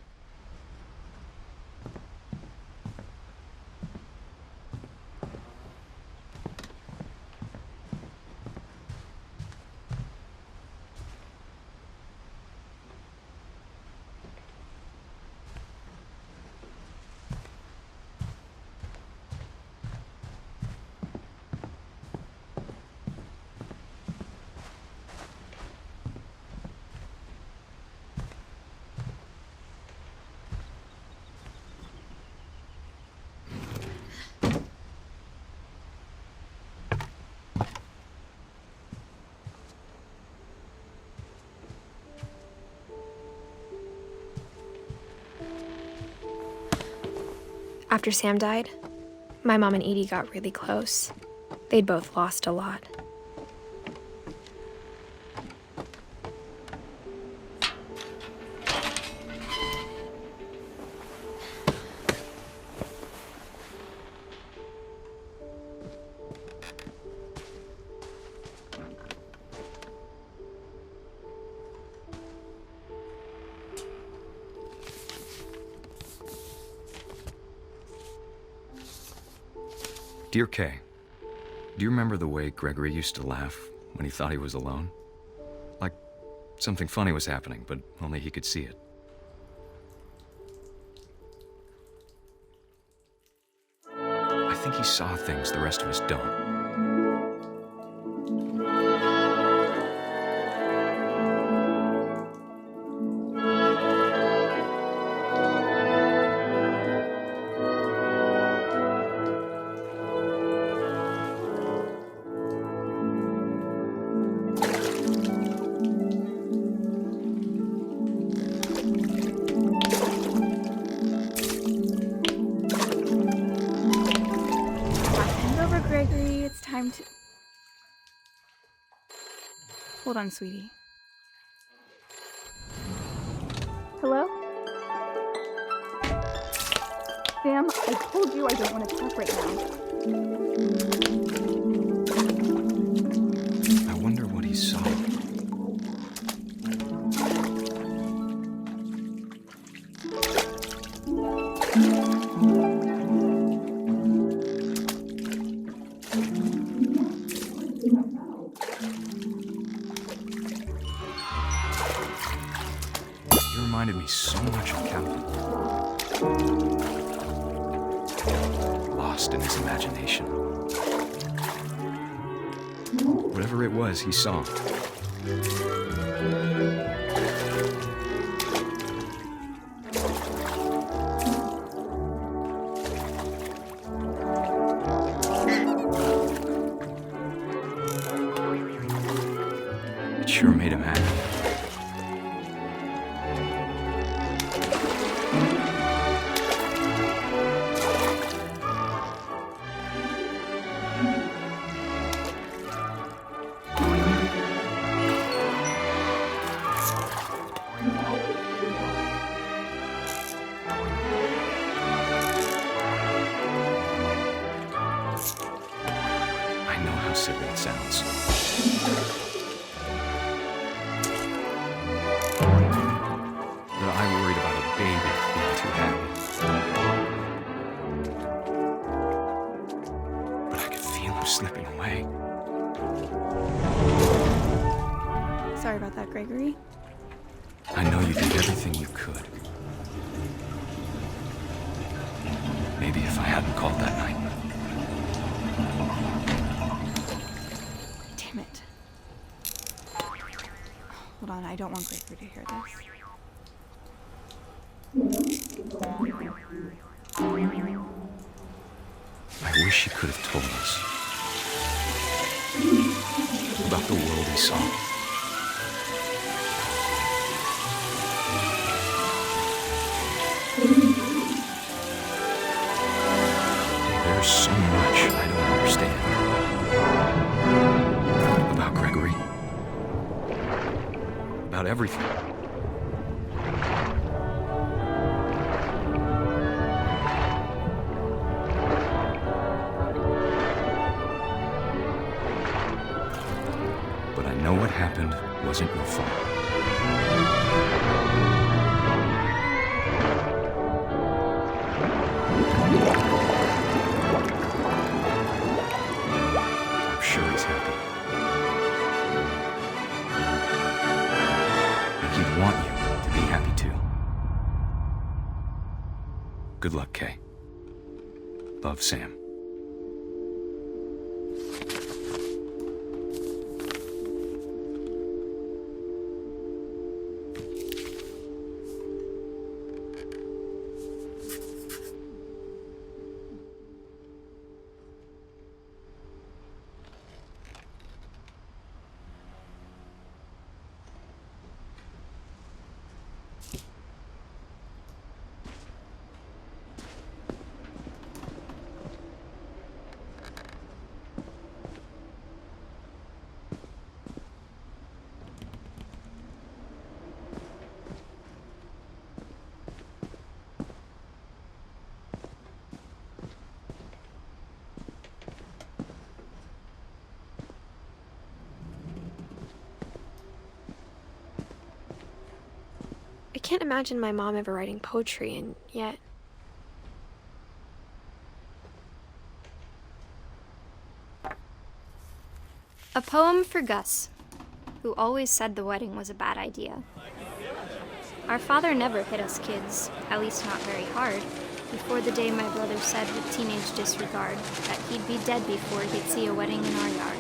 After Sam died, my mom and Edie got really close. They'd both lost a lot. Dear Kay, do you remember the way Gregory used to laugh when he thought he was alone? Like something funny was happening, but only he could see it. I think he saw things the rest of us don't. time to... Hold on, sweetie. Hello? Sam, I told you I don't want to talk right now. I wonder what he saw. You reminded me so much of Calvin. Lost in his imagination. Whatever it was he saw. It sure made him happy. I know how silly it sounds. But I worried about a baby being too happy. But I could feel him slipping away. Sorry about that, Gregory. I know you did everything you could. Maybe if I hadn't called that night. Damn it. Hold on, I don't want Gregory to hear this. I wish he could have told us about the world he saw. There's so much I don't understand about Gregory, about everything. But I know what happened wasn't your fault. I'm sure he's happy. And he'd want you to be happy too. Good luck, Kay. Love, Sam. I can't imagine my mom ever writing poetry, and yet... A poem for Gus, who always said the wedding was a bad idea. Our father never hit us kids, at least not very hard, before the day my brother said with teenage disregard that he'd be dead before he'd see a wedding in our yard.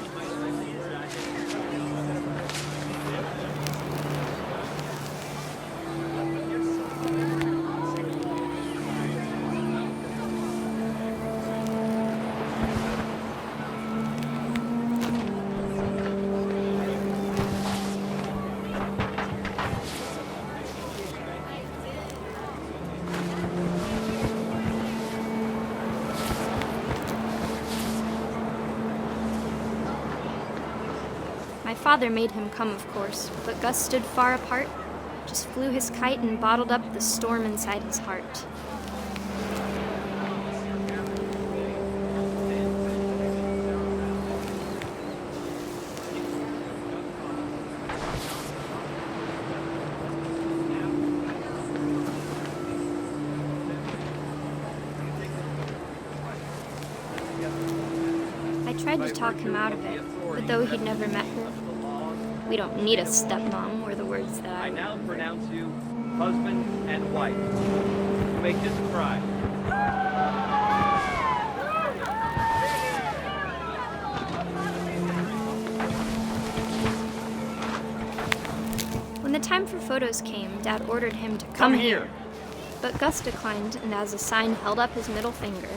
My father made him come, of course, but Gus stood far apart, just flew his kite and bottled up the storm inside his heart. I tried to talk him out of it, but though he'd never met her, we don't need a stepmom, were the words that I now pronounce you husband and wife. Make this cry. When the time for photos came, Dad ordered him to come here. But Gus declined, and as a sign held up his middle finger.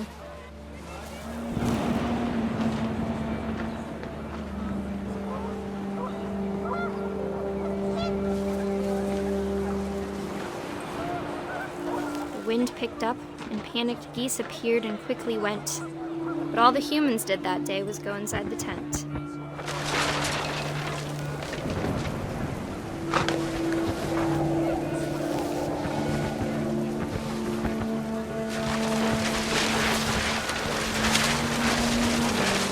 The wind picked up, and panicked geese appeared and quickly went. But all the humans did that day was go inside the tent.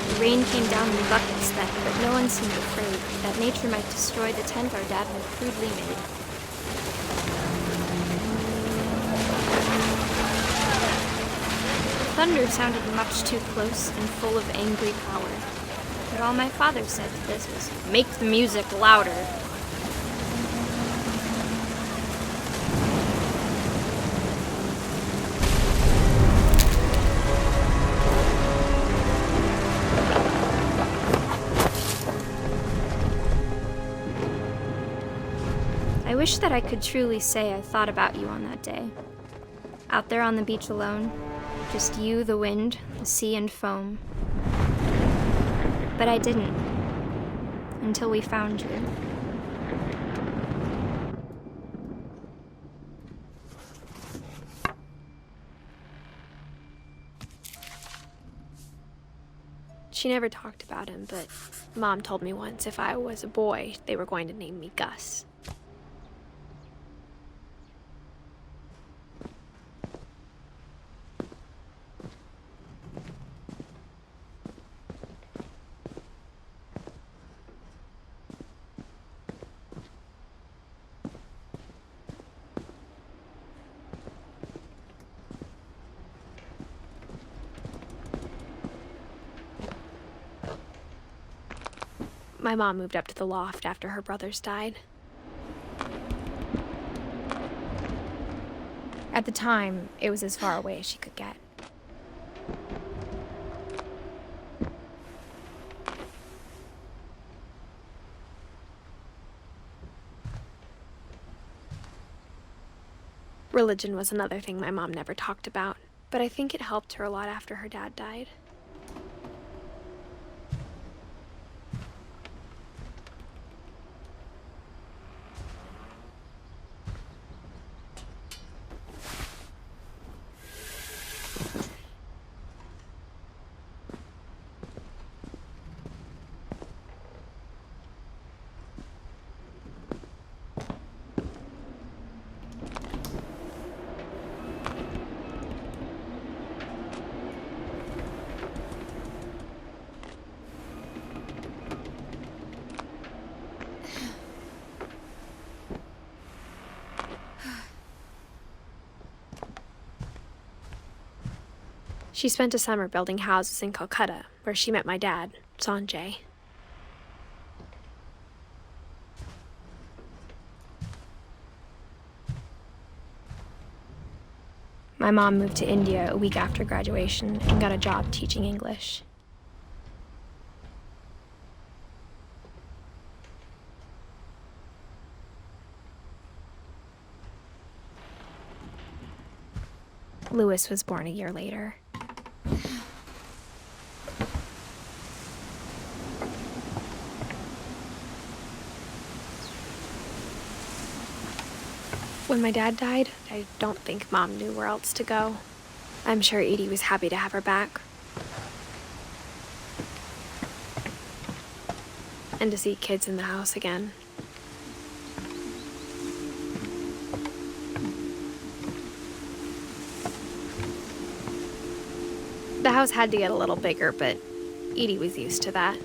The rain came down in buckets then, but no one seemed afraid that nature might destroy the tent our dad had crudely made. Thunder sounded much too close and full of angry power. But all my father said to this was, "Make the music louder." I wish that I could truly say I thought about you on that day. Out there on the beach alone, just you, the wind, the sea, and foam. But I didn't, until we found you. She never talked about him, but Mom told me once if I was a boy, they were going to name me Gus. My mom moved up to the loft after her brothers died. At the time, it was as far away as she could get. Religion was another thing my mom never talked about, but I think it helped her a lot after her dad died. She spent a summer building houses in Calcutta, where she met my dad, Sanjay. My mom moved to India a week after graduation and got a job teaching English. Louis was born a year later. When my dad died, I don't think Mom knew where else to go. I'm sure Edie was happy to have her back. and to see kids in the house again. The house had to get a little bigger, but Edie was used to that.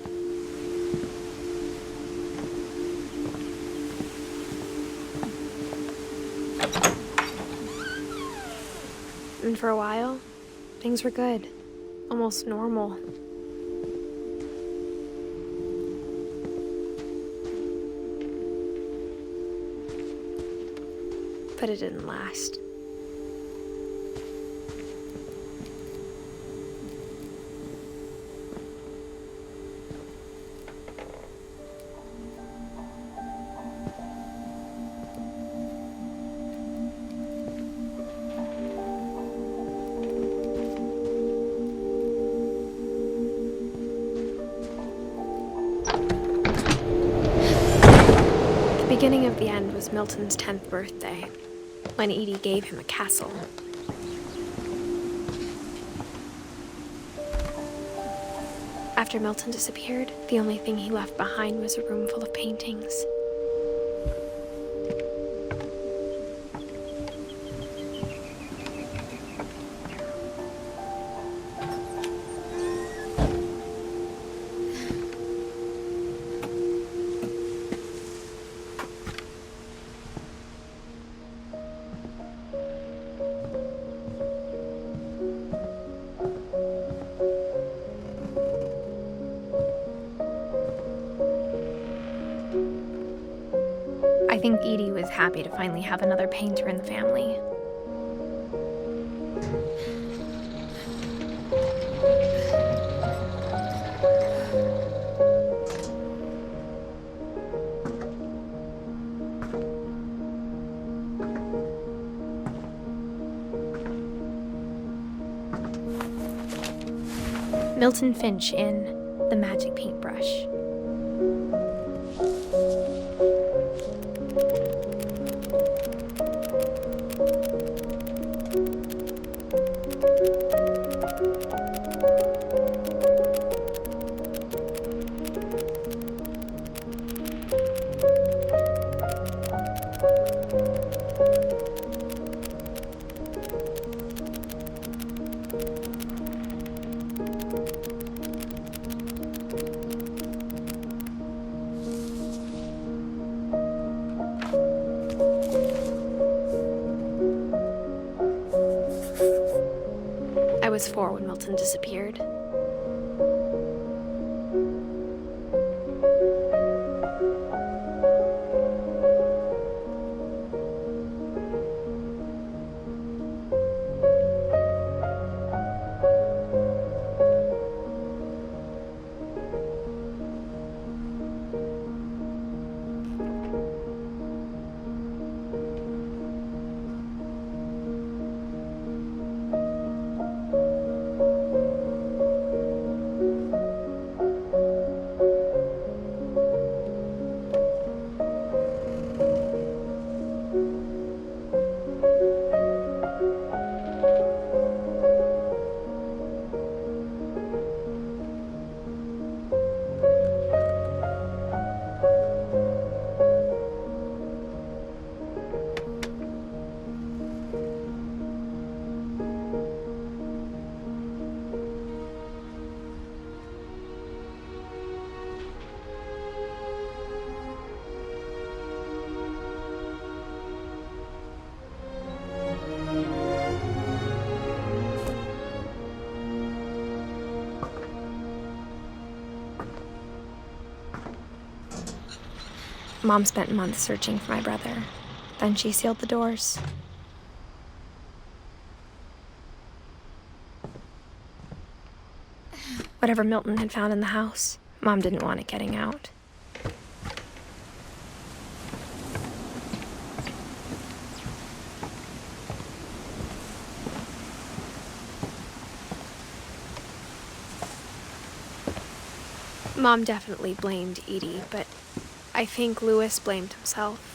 And for a while, things were good, almost normal. But it didn't last. The beginning of the end was Milton's 10th birthday, when Edie gave him a castle. After Milton disappeared, the only thing he left behind was a room full of paintings. I think Edie was happy to finally have another painter in the family. Milton Finch in The Magic Paintbrush. I was 4 when Milton disappeared. Mom spent months searching for my brother. Then she sealed the doors. Whatever Milton had found in the house, Mom didn't want it getting out. Mom definitely blamed Edie, but I think Louis blamed himself.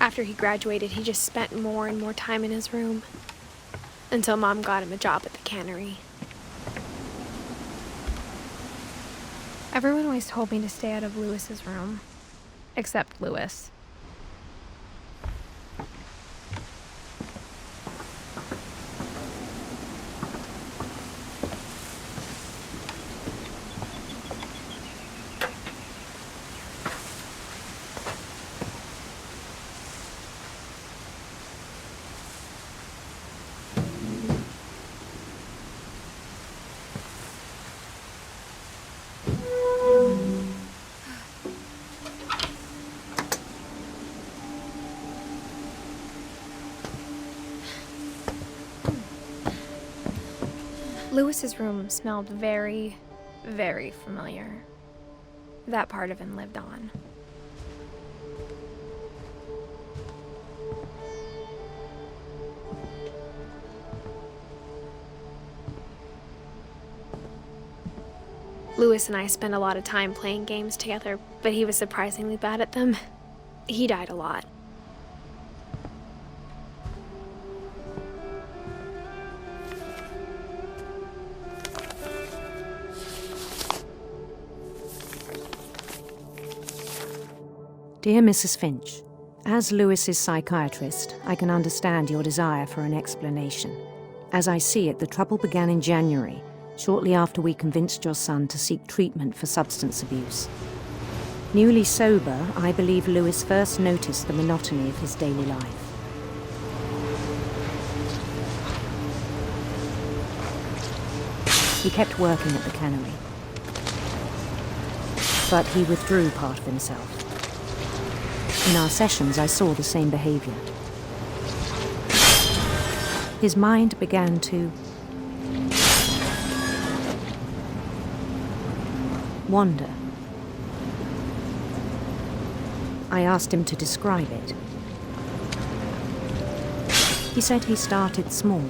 After he graduated, he just spent more and more time in his room. Until Mom got him a job at the cannery. Everyone always told me to stay out of Lewis's room. Except Lewis. Lewis's room smelled very, very familiar. That part of him lived on. Lewis and I spent a lot of time playing games together, but he was surprisingly bad at them. He died a lot. Dear Mrs. Finch, as Lewis's psychiatrist, I can understand your desire for an explanation. As I see it, the trouble began in January, shortly after we convinced your son to seek treatment for substance abuse. Newly sober, I believe Lewis first noticed the monotony of his daily life. He kept working at the cannery, but he withdrew part of himself. In our sessions, I saw the same behavior. His mind began to wander. I asked him to describe it. He said he started small,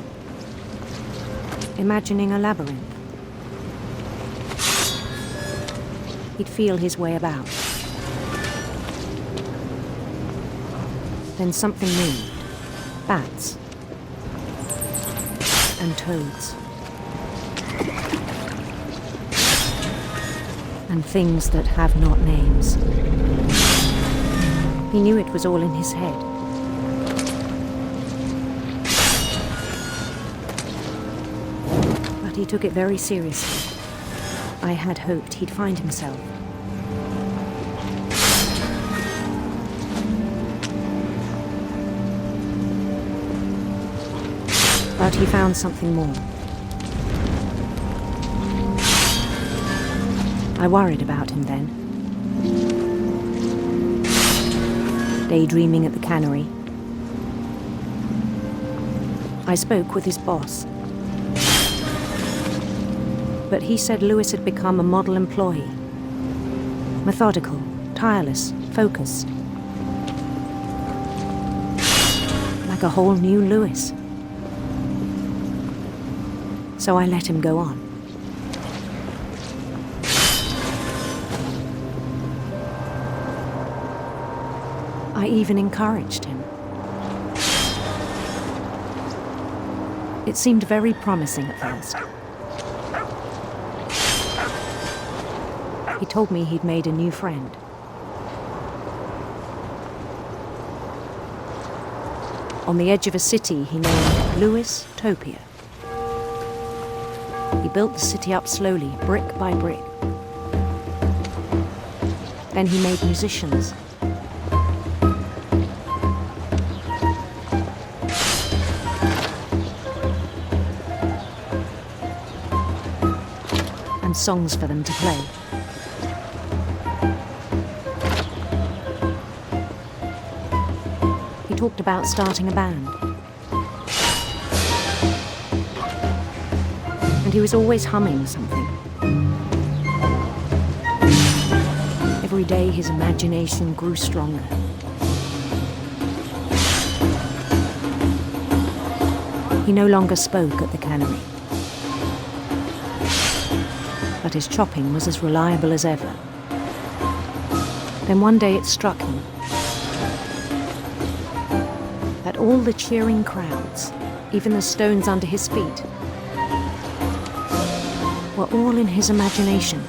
imagining a labyrinth. He'd feel his way about. Then something moved. Bats. And toads. And things that have not names. He knew it was all in his head. But he took it very seriously. I had hoped he'd find himself. But he found something more. I worried about him then. Daydreaming at the cannery. I spoke with his boss. But he said Lewis had become a model employee. Methodical, tireless, focused. Like a whole new Lewis. So I let him go on. I even encouraged him. It seemed very promising at first. He told me he'd made a new friend. On the edge of a city he named Lewis Topia. He built the city up slowly, brick by brick. Then he made musicians. And songs for them to play. He talked about starting a band. And he was always humming something. Every day his imagination grew stronger. He no longer spoke at the cannery. But his chopping was as reliable as ever. Then one day it struck him. all the cheering crowds, even the stones under his feet, were all in his imagination,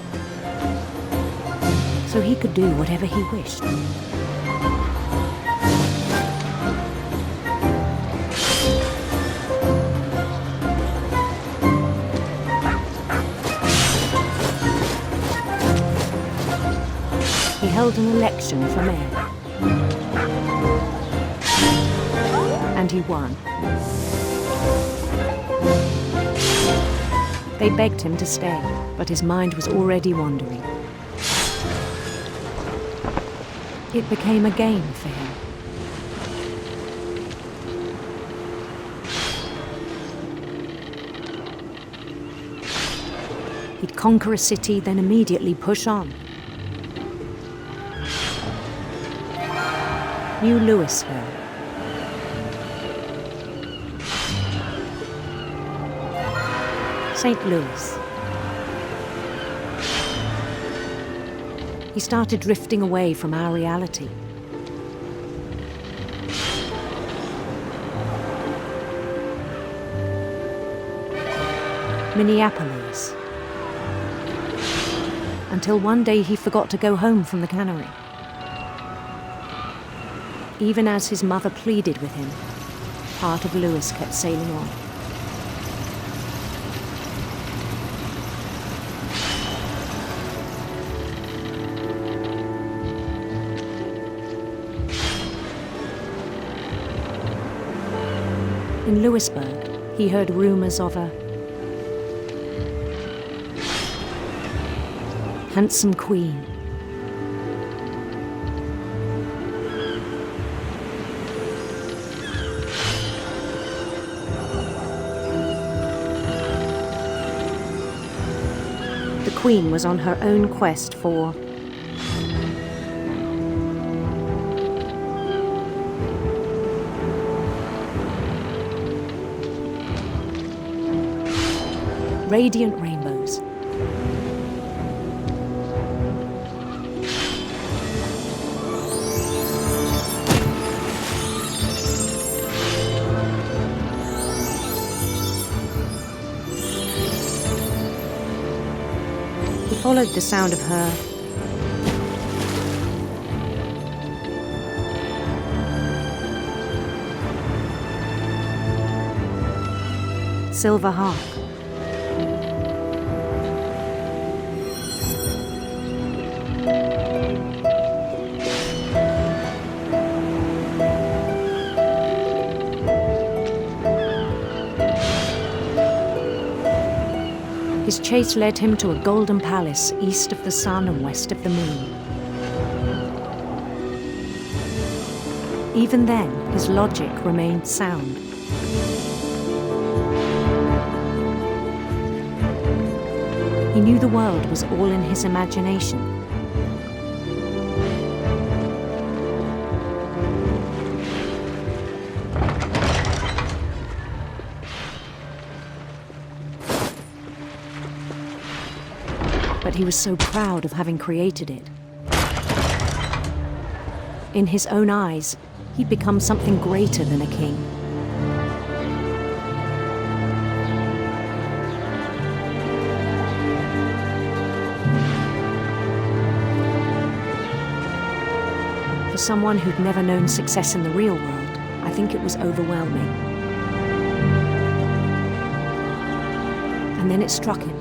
so he could do whatever he wished. He held an election for mayor, and he won. They begged him to stay, but his mind was already wandering. It became a game for him. He'd conquer a city, then immediately push on. New Louisville. St. Louis. He started drifting away from our reality. Minneapolis. Until one day he forgot to go home from the cannery. Even as his mother pleaded with him, part of Louis kept sailing on. In Louisburg, he heard rumors of a handsome queen. The queen was on her own quest for radiant rainbows. He followed the sound of her silver harp. His chase led him to a golden palace east of the sun and west of the moon. Even then, his logic remained sound. He knew the world was all in his imagination. But he was so proud of having created it. In his own eyes, he'd become something greater than a king. For someone who'd never known success in the real world, I think it was overwhelming. And then it struck him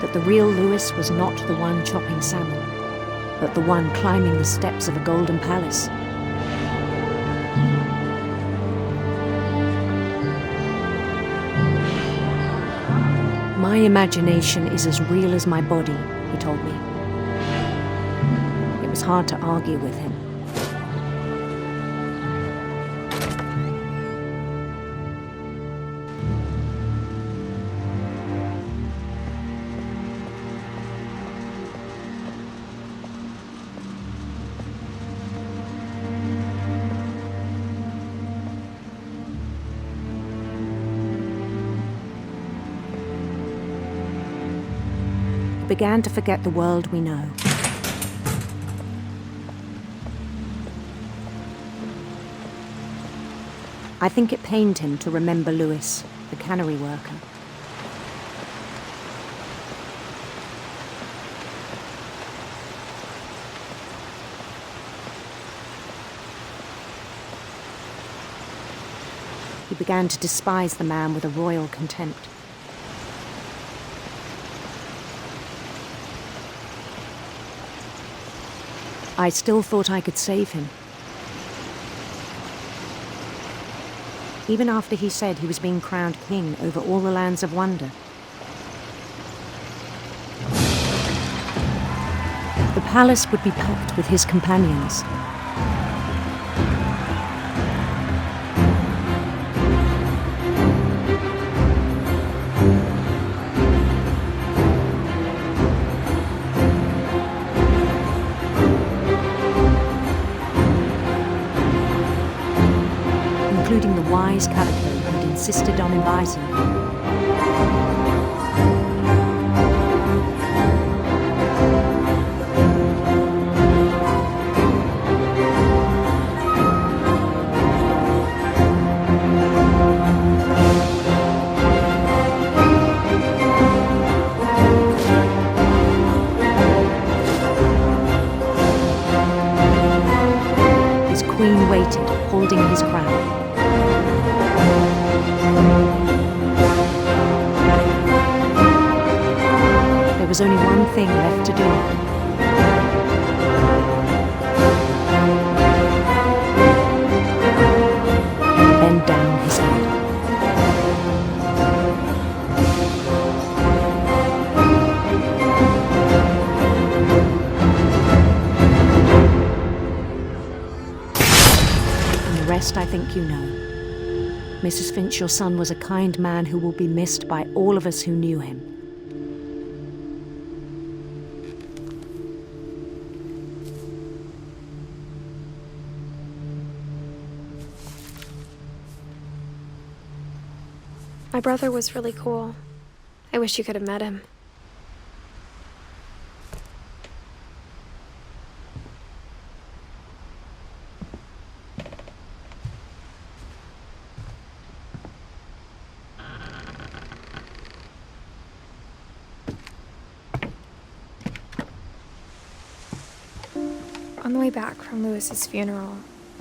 that the real Louis was not the one chopping salmon, but the one climbing the steps of a golden palace. My imagination is as real as my body, he told me. It was hard to argue with him. Began to forget the world we know. I think it pained him to remember Lewis, the cannery worker. He began to despise the man with a royal contempt. I still thought I could save him. Even after he said he was being crowned king over all the lands of wonder. The palace would be packed with his companions. Including the wise Calico who'd insisted on inviting him. His queen waited, holding his crown. There was only one thing left to do. Bend down his head. And the rest I think you know. Mrs. Finch, your son was a kind man who will be missed by all of us who knew him. My brother was really cool. I wish you could have met him. On the way back from Lewis's funeral,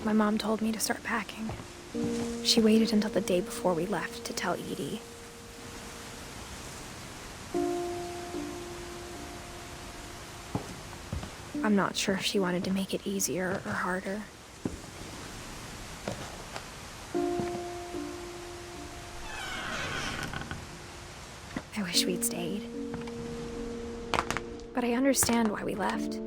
my mom told me to start packing. She waited until the day before we left to tell Edie. I'm not sure if she wanted to make it easier or harder. I wish we'd stayed. But I understand why we left.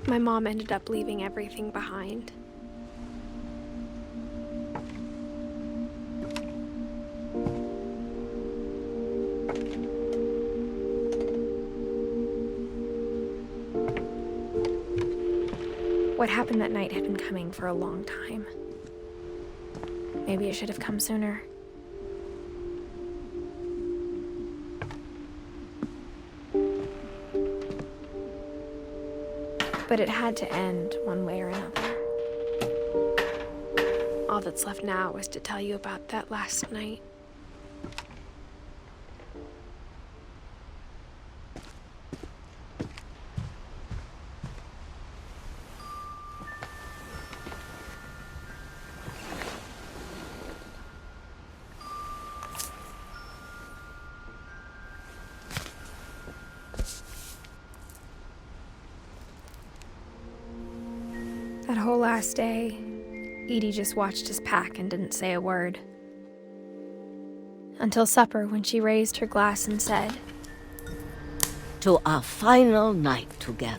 My mom ended up leaving everything behind. What happened that night had been coming for a long time. Maybe it should have come sooner. But it had to end one way or another. All that's left now is to tell you about that last night. That whole last day, Edie just watched us pack and didn't say a word. Until supper, when she raised her glass and said, "To our final night together,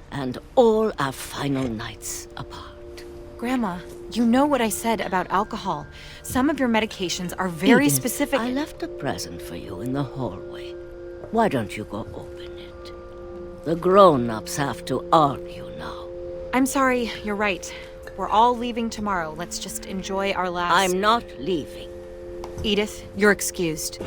and all our final nights apart." Grandma, you know what I said about alcohol. Some of your medications are very Edith, specific. I left a present for you in the hallway. Why don't you go open it? The grown-ups have to argue now. I'm sorry, you're right. We're all leaving tomorrow. Let's just enjoy our last... I'm not leaving. Edith, you're excused.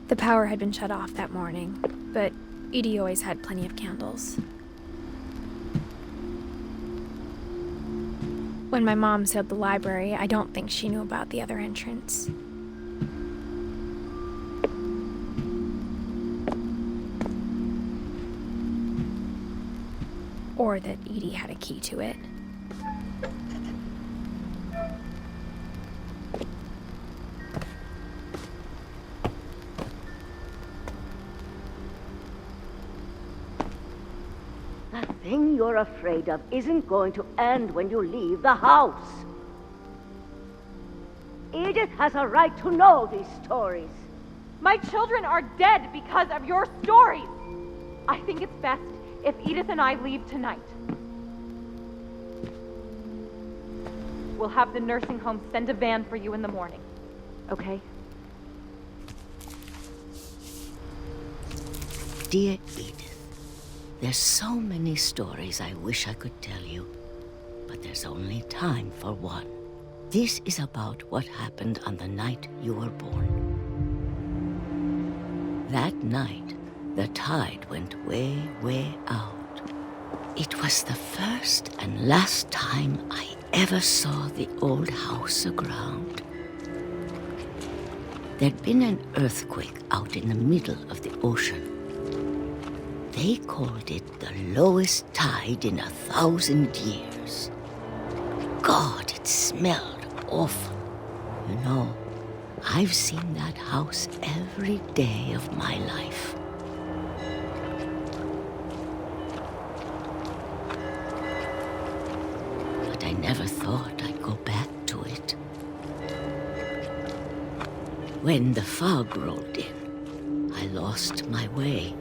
The power had been shut off that morning, but Edie always had plenty of candles. When my mom sealed the library, I don't think she knew about the other entrance. Or that Edie had a key to it. The thing you're afraid of isn't going to end when you leave the house. Edith has a right to know these stories. My children are dead because of your stories. I think it's best if Edith and I leave tonight. We'll have the nursing home send a van for you in the morning, okay? Dear Edith, there's so many stories I wish I could tell you, but there's only time for one. This is about what happened on the night you were born. That night, the tide went way, way out. It was the first and last time I ever saw the old house aground. There'd been an earthquake out in the middle of the ocean. They called it the lowest tide in 1,000 years. God, it smelled awful. You know, I've seen that house every day of my life. But I never thought I'd go back to it. When the fog rolled in, I lost my way.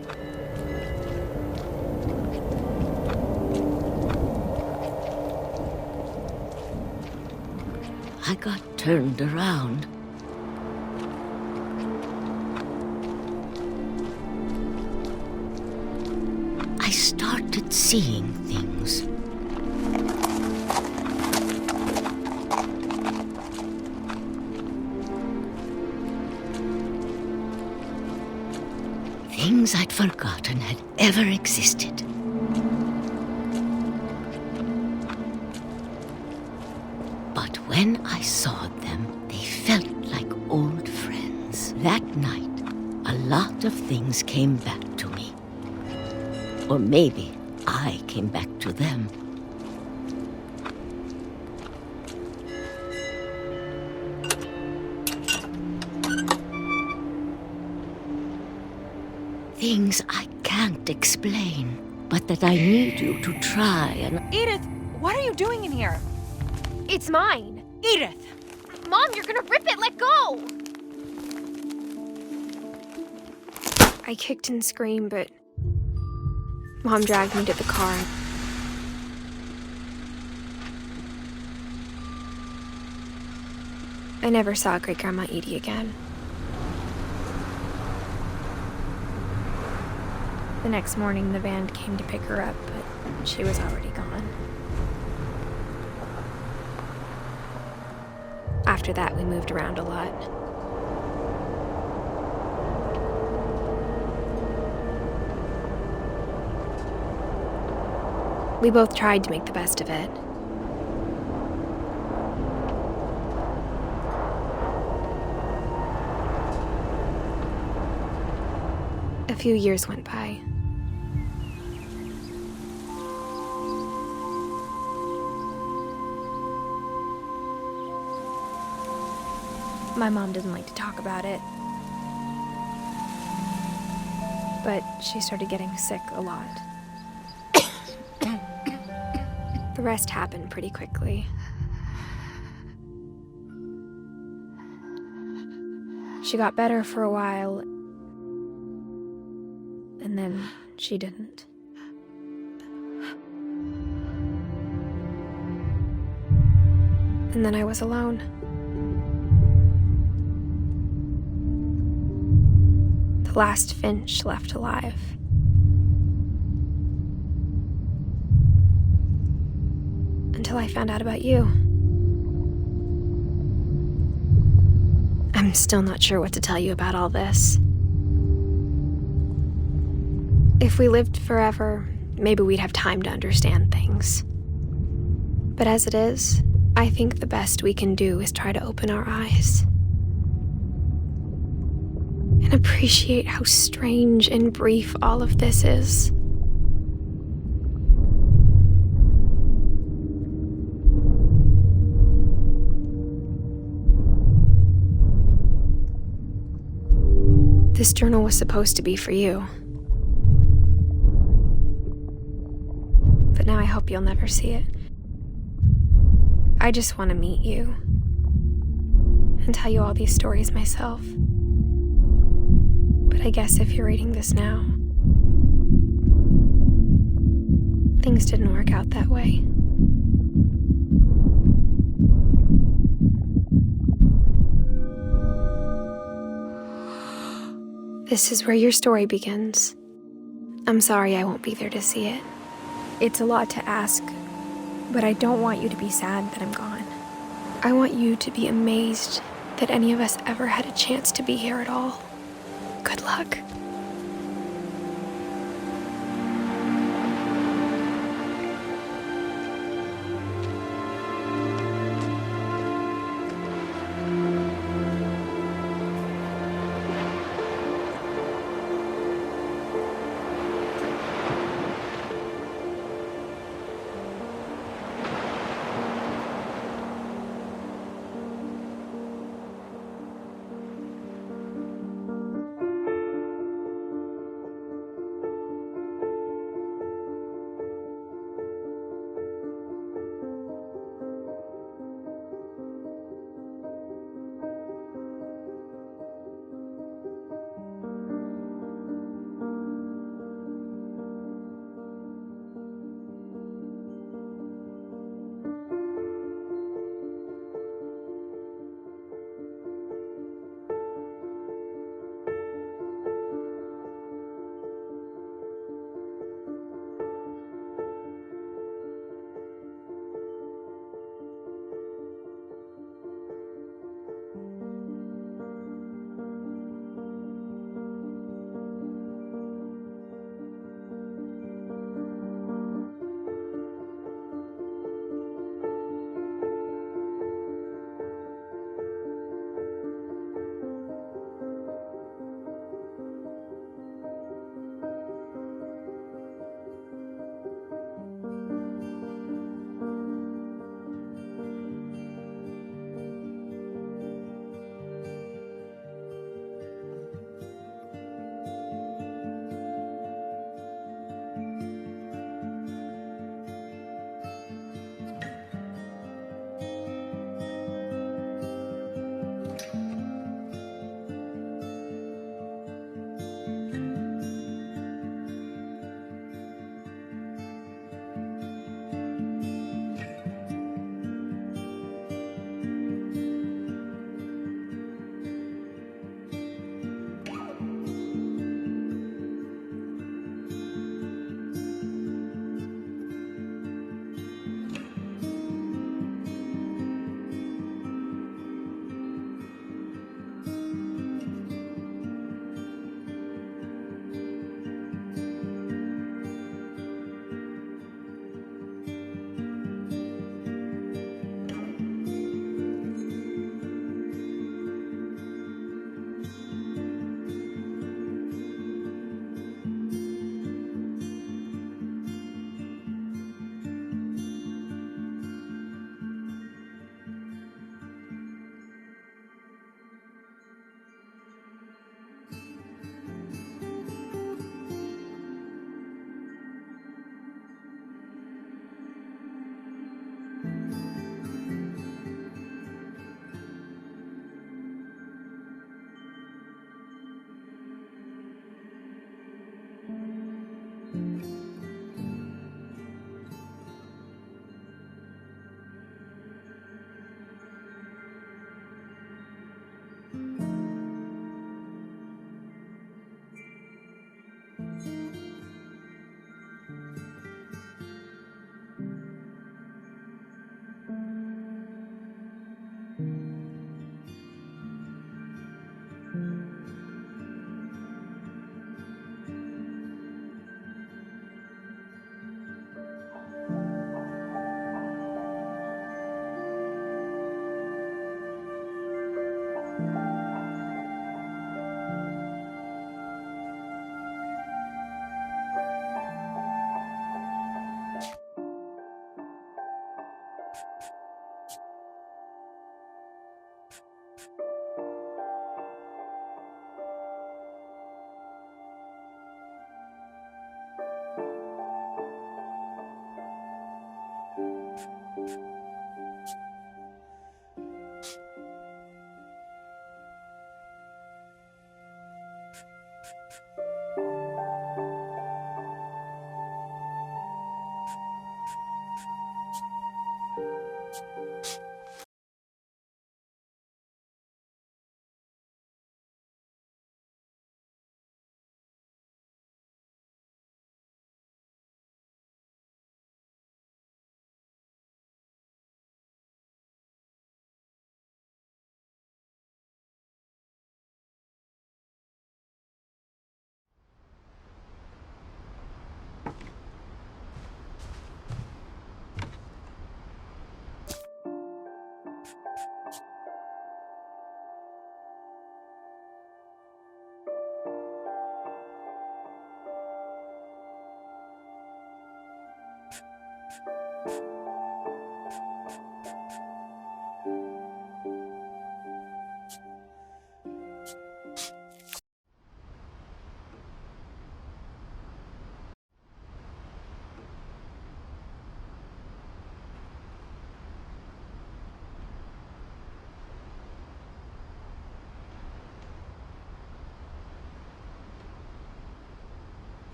I got turned around. I started seeing things. Things I'd forgotten had ever existed. But when I saw them, they felt like old friends. That night, a lot of things came back to me. Or maybe I came back to them. Things I can't explain, but that I need you to try and... Edith, what are you doing in here? It's mine. Edith! Mom, you're gonna rip it! Let go! I kicked and screamed, but Mom dragged me to the car. I never saw Great-Grandma Edie again. The next morning, the van came to pick her up, but she was already gone. After that, we moved around a lot. We both tried to make the best of it. A few years went by. My mom doesn't like to talk about it. But she started getting sick a lot. The rest happened pretty quickly. She got better for a while, and then she didn't. and then I was alone. The last Finch left alive. Until I found out about you. I'm still not sure what to tell you about all this. If we lived forever, maybe we'd have time to understand things. But as it is, I think the best we can do is try to open our eyes and appreciate how strange and brief all of this is. This journal was supposed to be for you. But now I hope you'll never see it. I just want to meet you and tell you all these stories myself. But I guess if you're reading this now, things didn't work out that way. This is where your story begins. I'm sorry I won't be there to see it. It's a lot to ask, but I don't want you to be sad that I'm gone. I want you to be amazed that any of us ever had a chance to be here at all. Good luck.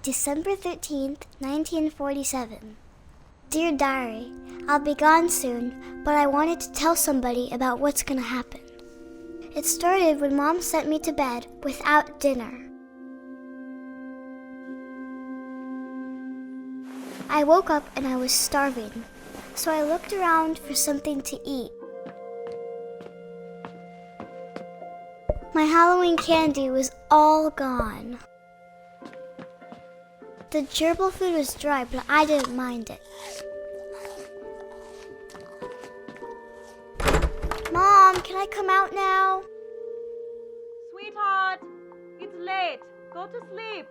December 13th, 1947. Dear Diary, I'll be gone soon, but I wanted to tell somebody about what's gonna happen. It started when Mom sent me to bed without dinner. I woke up and I was starving, so I looked around for something to eat. My Halloween candy was all gone. The gerbil food was dry, but I didn't mind it. Mom, can I come out now? Sweetheart, it's late. Go to sleep.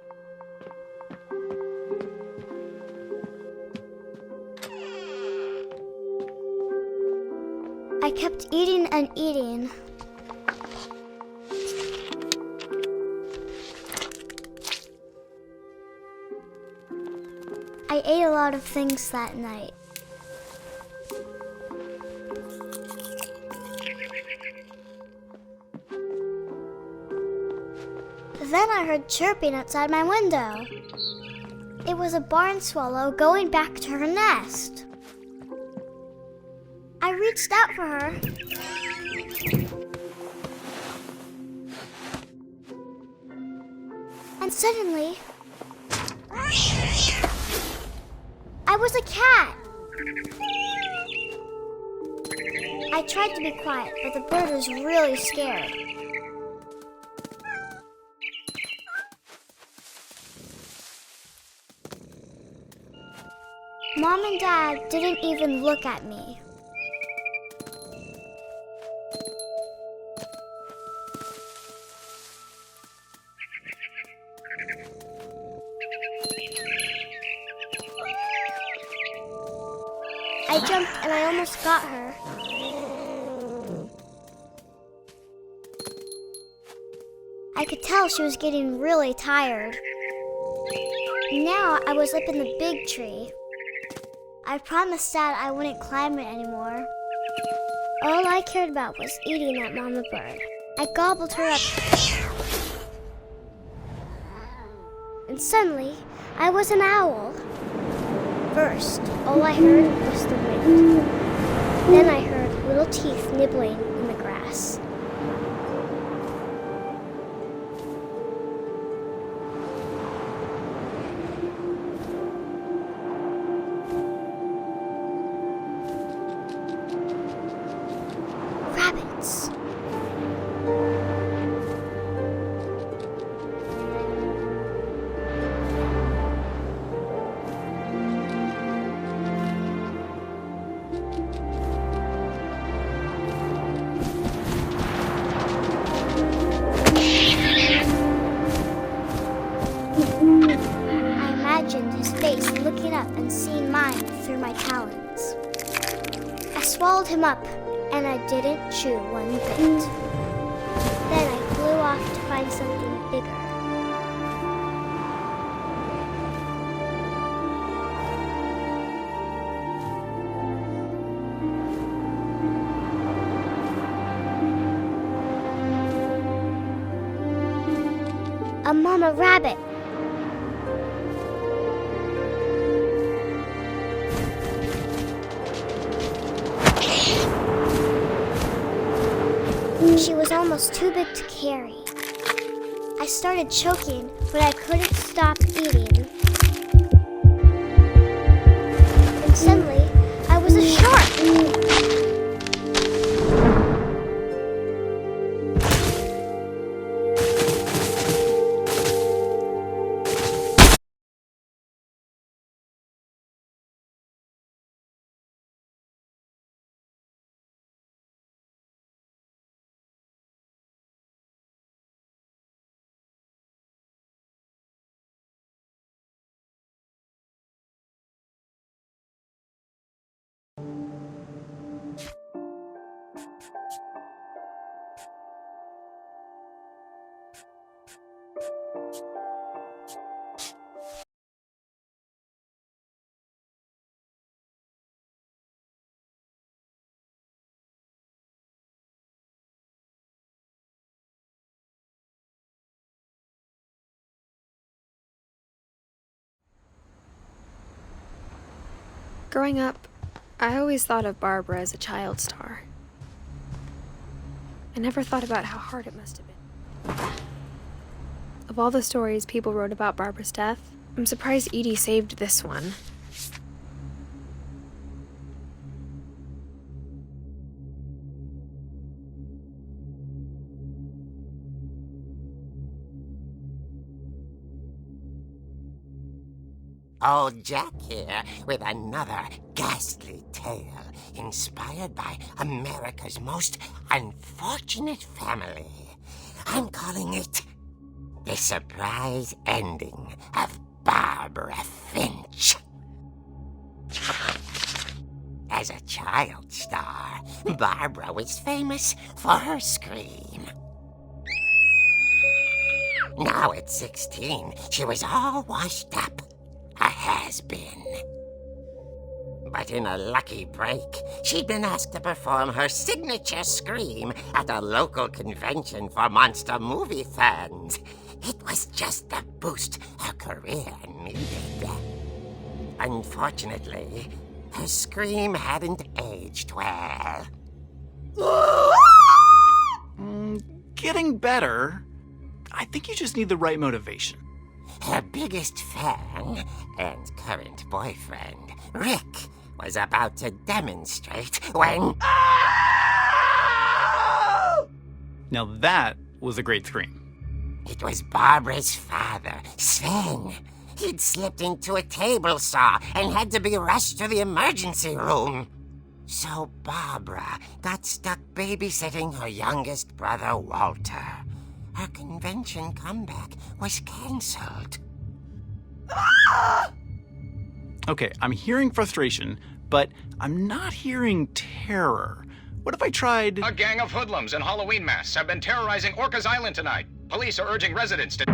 I kept eating and eating. I ate a lot of things that night. Then I heard chirping outside my window. It was a barn swallow going back to her nest. I reached out for her. And suddenly, I was a cat. I tried to be quiet, but the bird was really scared. Mom and Dad didn't even look at me. I jumped and I almost got her. I could tell she was getting really tired. Now I was up in the big tree. I promised Dad I wouldn't climb it anymore. All I cared about was eating that mama bird. I gobbled her up. And suddenly, I was an owl. First, all I heard was the wind. Then I heard little teeth nibbling in the grass. Rabbits. I imagined his face looking up and seeing mine through my talons. I swallowed him up, and I didn't chew one bit. Then I flew off to find something bigger. A mama rabbit. She was almost too big to carry. I started choking, but I couldn't stop eating. And suddenly, I was a shark! Growing up, I always thought of Barbara as a child star. I never thought about how hard it must have been. Of all the stories people wrote about Barbara's death, I'm surprised Edie saved this one. Old Jack here with another ghastly tale inspired by America's most unfortunate family. I'm calling it The Surprise Ending of Barbara Finch. As a child star, Barbara was famous for her scream. Now at 16, she was all washed up. A has-been. But in a lucky break, she'd been asked to perform her signature scream at a local convention for monster movie fans. It was just the boost her career needed. Unfortunately, her scream hadn't aged well. Getting better. I think you just need the right motivation. Her biggest fan and current boyfriend, Rick, was about to demonstrate when... Now that was a great scream. It was Barbara's father, Sven. He'd slipped into a table saw and had to be rushed to the emergency room. So Barbara got stuck babysitting her youngest brother, Walter. Her convention comeback was cancelled. Okay, I'm hearing frustration, but I'm not hearing terror. What if I tried... A gang of hoodlums in Halloween masks have been terrorizing Orcas Island tonight. Police are urging residents to...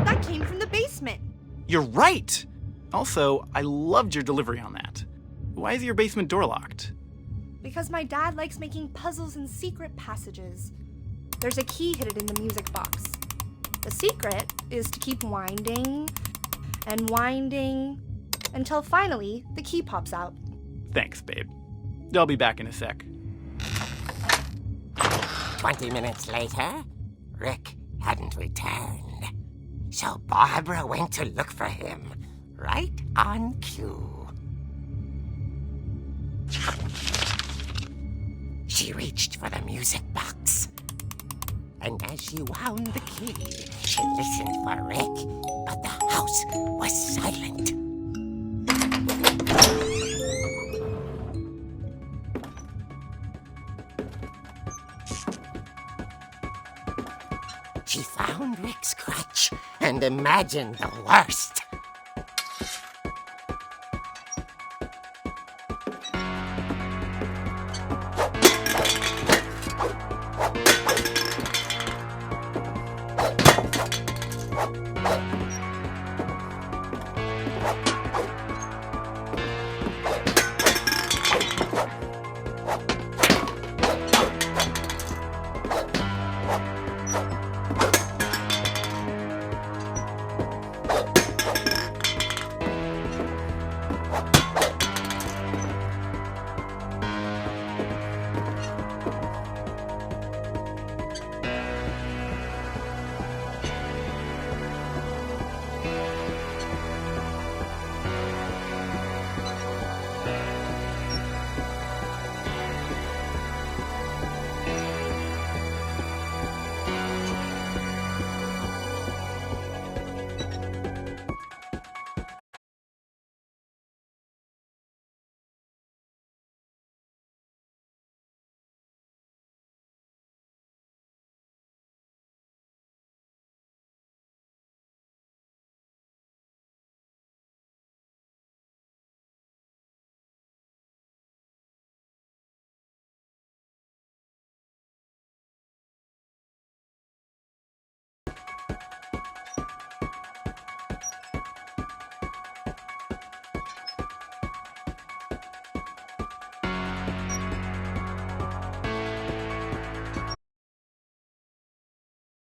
That came from the basement. You're right! Also, I loved your delivery on that. Why is your basement door locked? Because my dad likes making puzzles and secret passages. There's a key hidden in the music box. The secret is to keep winding and winding until finally the key pops out. Thanks, babe. I'll be back in a sec. 20 minutes later, Rick hadn't returned. So Barbara went to look for him, right on cue. She reached for the music box. And as she wound the key, she listened for Rick, but the house was silent. She found Rick's crutch and imagined the worst.